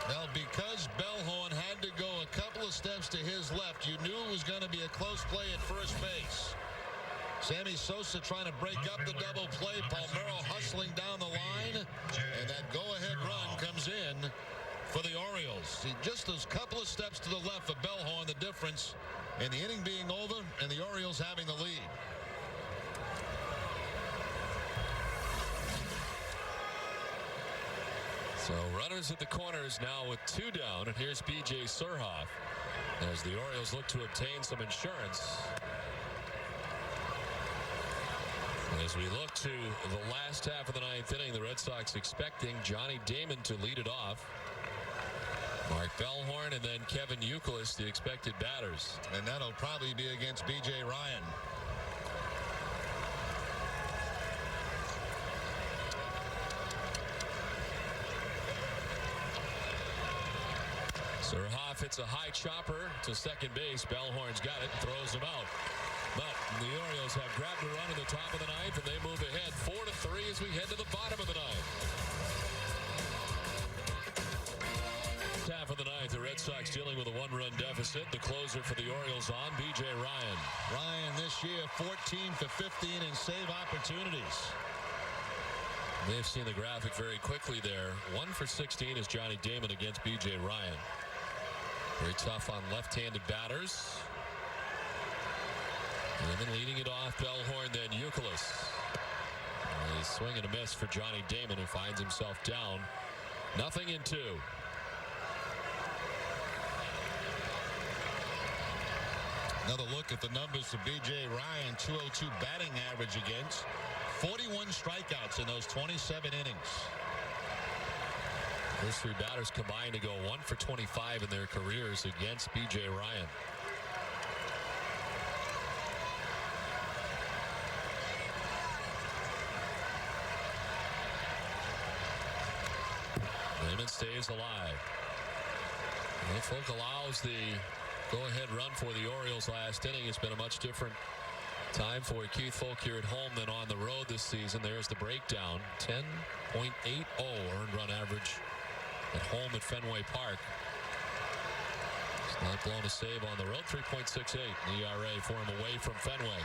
Well, because Bellhorn had to go a couple of steps to his left, you knew it was going to be a close play at first base. Sammy Sosa trying to break up the double play. Palmeiro hustling down the line, and that go-ahead run comes in for the Orioles. See, just those couple of steps to the left of Bellhorn, the difference in the inning being over and the Orioles having the lead. So runners at the corners now with 2 down, and here's B.J. Surhoff as the Orioles look to obtain some insurance. As we look to the last half of the 9th inning, the Red Sox expecting Johnny Damon to lead it off. Mark Bellhorn and then Kevin Youkilis, the expected batters. And that'll probably be against B.J. Ryan. Surhoff hits a high chopper to second base. Bellhorn's got it, throws him out. But the Orioles have grabbed a run in the top of the 9th, and they move ahead 4-3 as we head to the bottom of the 9th. Half of the 9th, the Red Sox dealing with a 1-run deficit. The closer for the Orioles on, B.J. Ryan. Ryan this year 14 for 15 in save opportunities. They've seen the graphic very quickly there. 1 for 16 is Johnny Damon against B.J. Ryan. Very tough on left-handed batters. Damon leading it off. Bellhorn, then Youkilis. A swing and a miss for Johnny Damon, who finds himself down 0-2. Another look at the numbers for B.J. Ryan. 202 batting average against. 41 strikeouts in those 27 innings. Those 3 batters combined to go 1 for 25 in their careers against B.J. Ryan. Damon stays alive. And Folk allows the go-ahead run for the Orioles last inning. It's been a much different time for Keith Folk here at home than on the road this season. There's the breakdown. 10.80 earned run average at home at Fenway Park. He's not blown a save on the road. 3.68 ERA for him away from Fenway.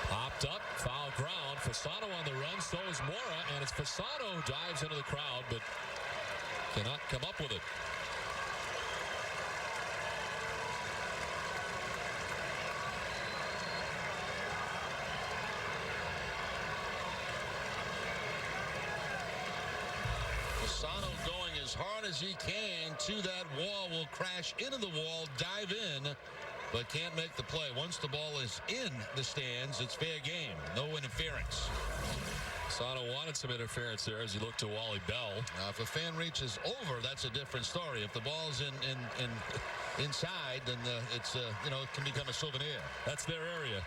Popped up, foul ground. Fasano on the run, so is Mora, and it's Fasano who dives into the crowd, but cannot come up with it. Fasano going as hard as he can to that wall, will crash into the wall, dive in, but can't make the play. Once the ball is in the stands, it's fair game. No interference. Fasano wanted some interference there as he looked to Wally Bell. Now, if a fan reaches over, that's a different story. If the ball's inside, then it's it can become a souvenir. That's their area.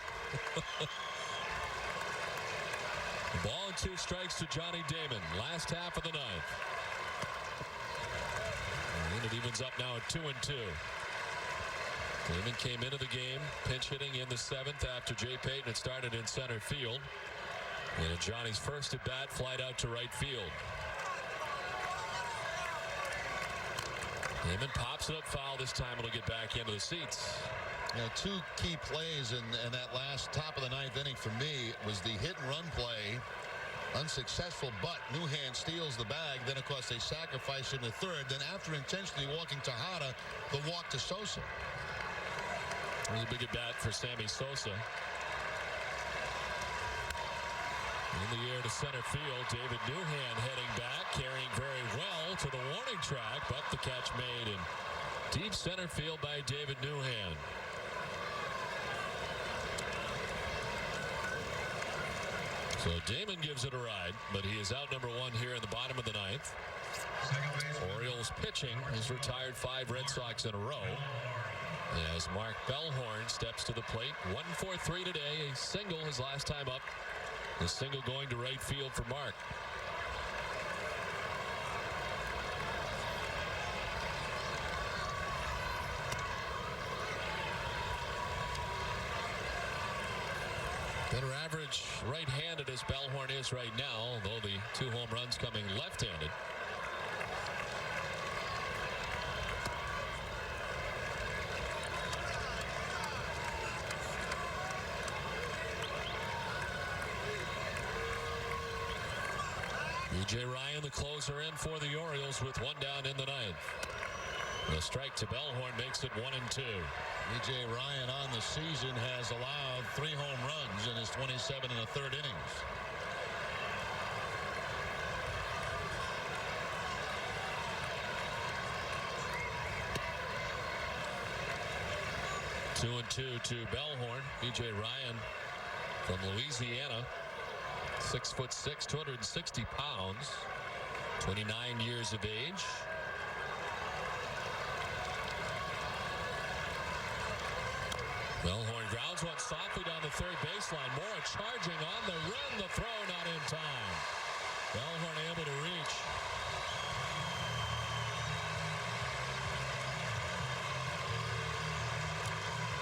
Ball and 2 strikes to Johnny Damon. Last half of the 9th. And it evens up now at 2-2. Damon came into the game pinch hitting in the 7th after Jay Payton had started in center field. And Johnny's first at bat, flied out to right field. Damon pops it up foul. This time it'll get back into the seats. Now, 2 key plays in that last top of the 9th inning for me was the hit and run play. Unsuccessful, but Newhand steals the bag. Then, of course, they sacrifice in the 3rd. Then, after intentionally walking Tejada, the walk to Sosa. It was a big at bat for Sammy Sosa. In the air to center field, David Newhand heading back, carrying very well to the warning track, but the catch made in deep center field by David Newhand. So Damon gives it a ride, but he is out number 1 here in the bottom of the 9th. Orioles pitching has retired 5 Red Sox in a row. As Mark Bellhorn steps to the plate. 1-for-3 today. A single his last time up. The single going to right field for Mark. Better average right-handed as Bellhorn is right now, although the 2 home runs coming left-handed. B.J. Ryan, the closer, in for the Orioles with 1 down in the 9th. The strike to Bellhorn makes it 1-2. B.J. Ryan on the season has allowed 3 home runs in his 27 1/3 innings. Two and two to Bellhorn. B.J. Ryan from Louisiana. 6'6", 260 pounds. 29 years of age. Bellhorn grounds one softly down the third baseline. Mora charging on the run. The throw not in time. Bellhorn able to reach.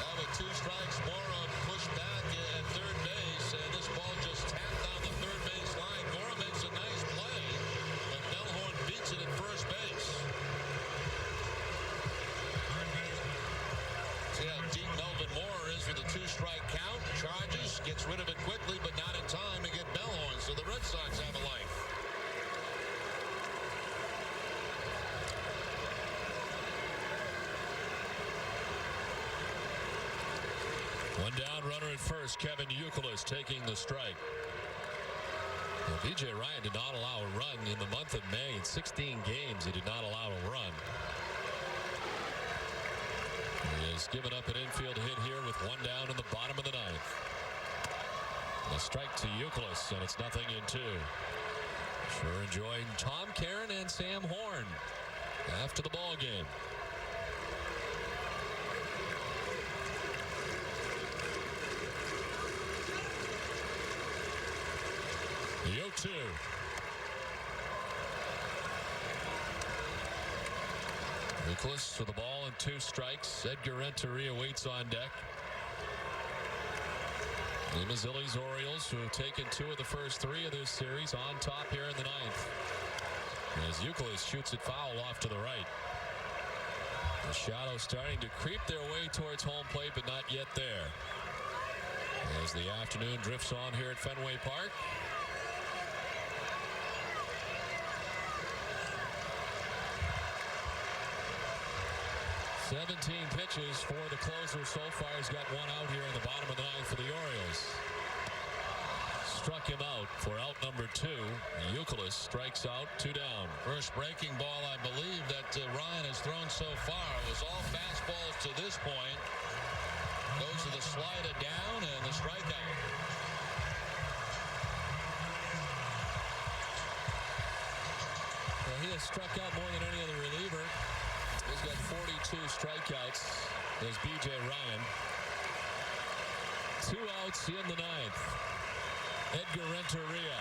Now with 2 strikes, Mora pushed back at third base, and this ball just tapped down the third base line. Mora makes a nice play, but Bellhorn beats it at first base. See how deep Melvin Mora is with a 2-strike count. Charges, gets rid of it quickly, but not in time to get Bellhorn. So the Red Sox have a life. One down, runner at first. Kevin Youkilis taking the strike. Well, B.J. Ryan did not allow a run in the month of May. In 16 games, he did not allow a run. He has given up an infield hit here with 1 down in the bottom of the 9th. A strike to Youkilis, and it's 0-2. Sure enjoyed Tom Caron and Sam Horn after the ball game. The 0-2. Youkilis to the ball and 2 strikes. Edgar Renteria waits on deck. The Mazzilli's Orioles, who have taken 2 of the first 3 of this series, on top here in the 9th. As Youkilis shoots it foul off to the right. The Shadows starting to creep their way towards home plate, but not yet there. As the afternoon drifts on here at Fenway Park. Seventeen pitches for the closer so far. He's got 1 out here in the bottom of the 9th for the Orioles. Struck him out for out number 2. Youkilis strikes out, 2 down. First breaking ball, I believe, that Ryan has thrown so far. It was all fastballs to this point. Goes to the slider down and the strikeout. Well, he has struck out more than any other reliever. He's got 42 strikeouts. There's B.J. Ryan. 2 outs in the 9th. Edgar Renteria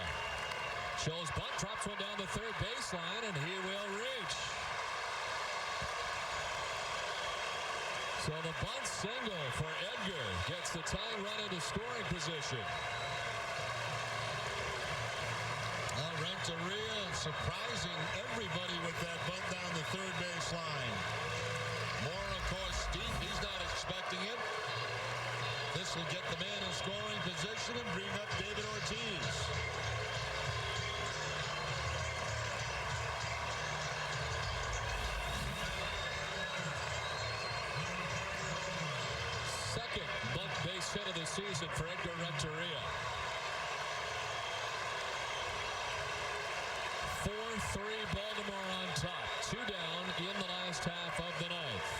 shows bunt, drops one down the third baseline, and he will reach. So the bunt single for Edgar gets the tying run into scoring position. Well, Renteria surprising everybody with that bunt down the third baseline. Moore, of course, deep. He's not expecting it. This will get the man in scoring position and bring up David Ortiz. Second bunt base hit of the season for Edgar Renteria. 4-3 Baltimore on top. 2 down in the last half of the 9th.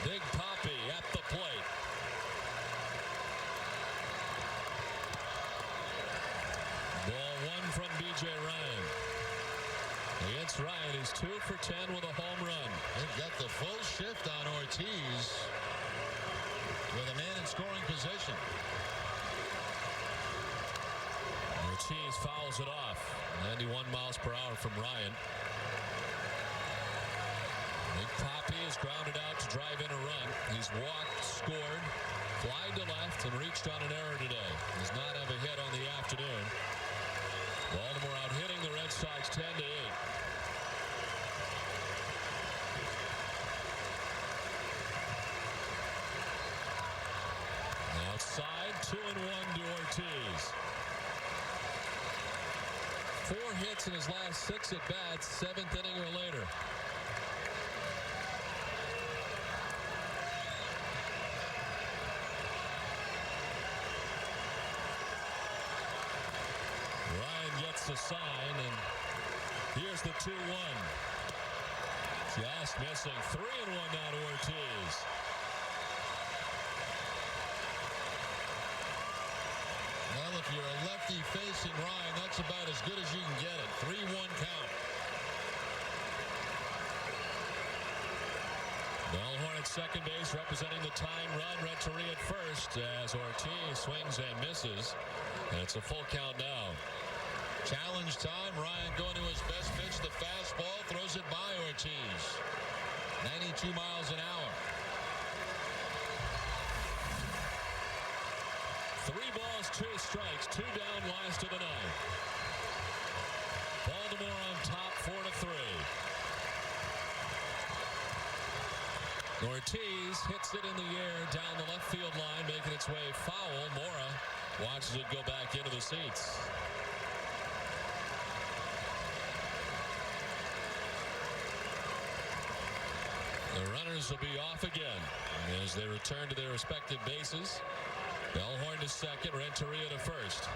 Big Papi at the plate. Ball 1 from B.J. Ryan. The against Ryan. He's 2 for 10 with a home run. They've got the full shift on Ortiz with a man in scoring position. Ortiz fouls it off. 91 miles per hour from Ryan. Big Papi is grounded out to drive in a run. He's walked, scored, flied to left, and reached on an error today. Does not have a hit on the afternoon. Baltimore out hitting the Red Sox 10-8. Outside, 2-1 to Ortiz. 4 hits in his last 6 at-bats, 7th inning or later. Ryan gets the sign, and here's the 2-1. Just missing. 3-1 now to Ortiz. Well, if you're a lefty facing Ryan, that's about as good as you can get it. 3-1 count. Bellhorn at second base representing the tying run. Renteria at first as Ortiz swings and misses. And it's a full count now. Challenge time. Ryan going to his best pitch, the fastball. Throws it by Ortiz. 92 miles an hour. 3 balls, 2 strikes, 2 down, last of the 9th. Baltimore on top, 4-3. Ortiz hits it in the air down the left field line, making its way foul. Mora watches it go back into the seats. The runners will be off again as they return to their respective bases. Bellhorn to second, Renteria to first.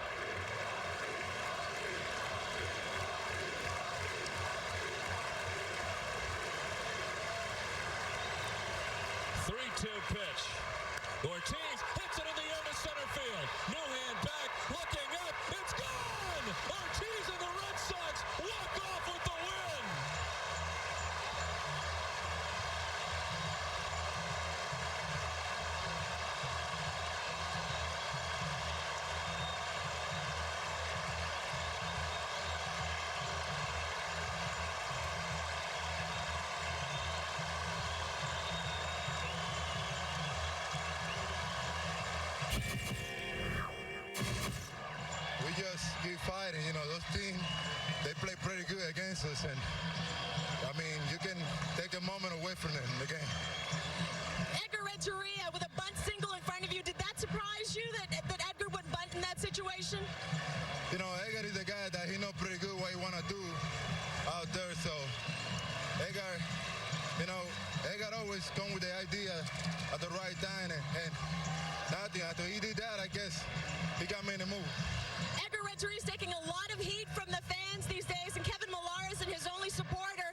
3-2 pitch. Ortiz hits it in the air to center field. Newhand back, looking up. It's gone! Ortiz and the Red Sox walk off with the win. We just keep fighting. You know, those teams, they play pretty good against us. And, I mean, you can take a moment away from them in the game. Edgar Renteria with a bunt single in front of you. Did that surprise you that Edgar would bunt in that situation? You know, Edgar is a guy that he knows pretty good what he want to do out there. So, Edgar, you know, Edgar always come with the idea at the right time. And nothing. After he did that, I guess he got me in the move. Edgar Renteria is taking a lot of heat from the fans these days, and Kevin Millar isn't his only supporter.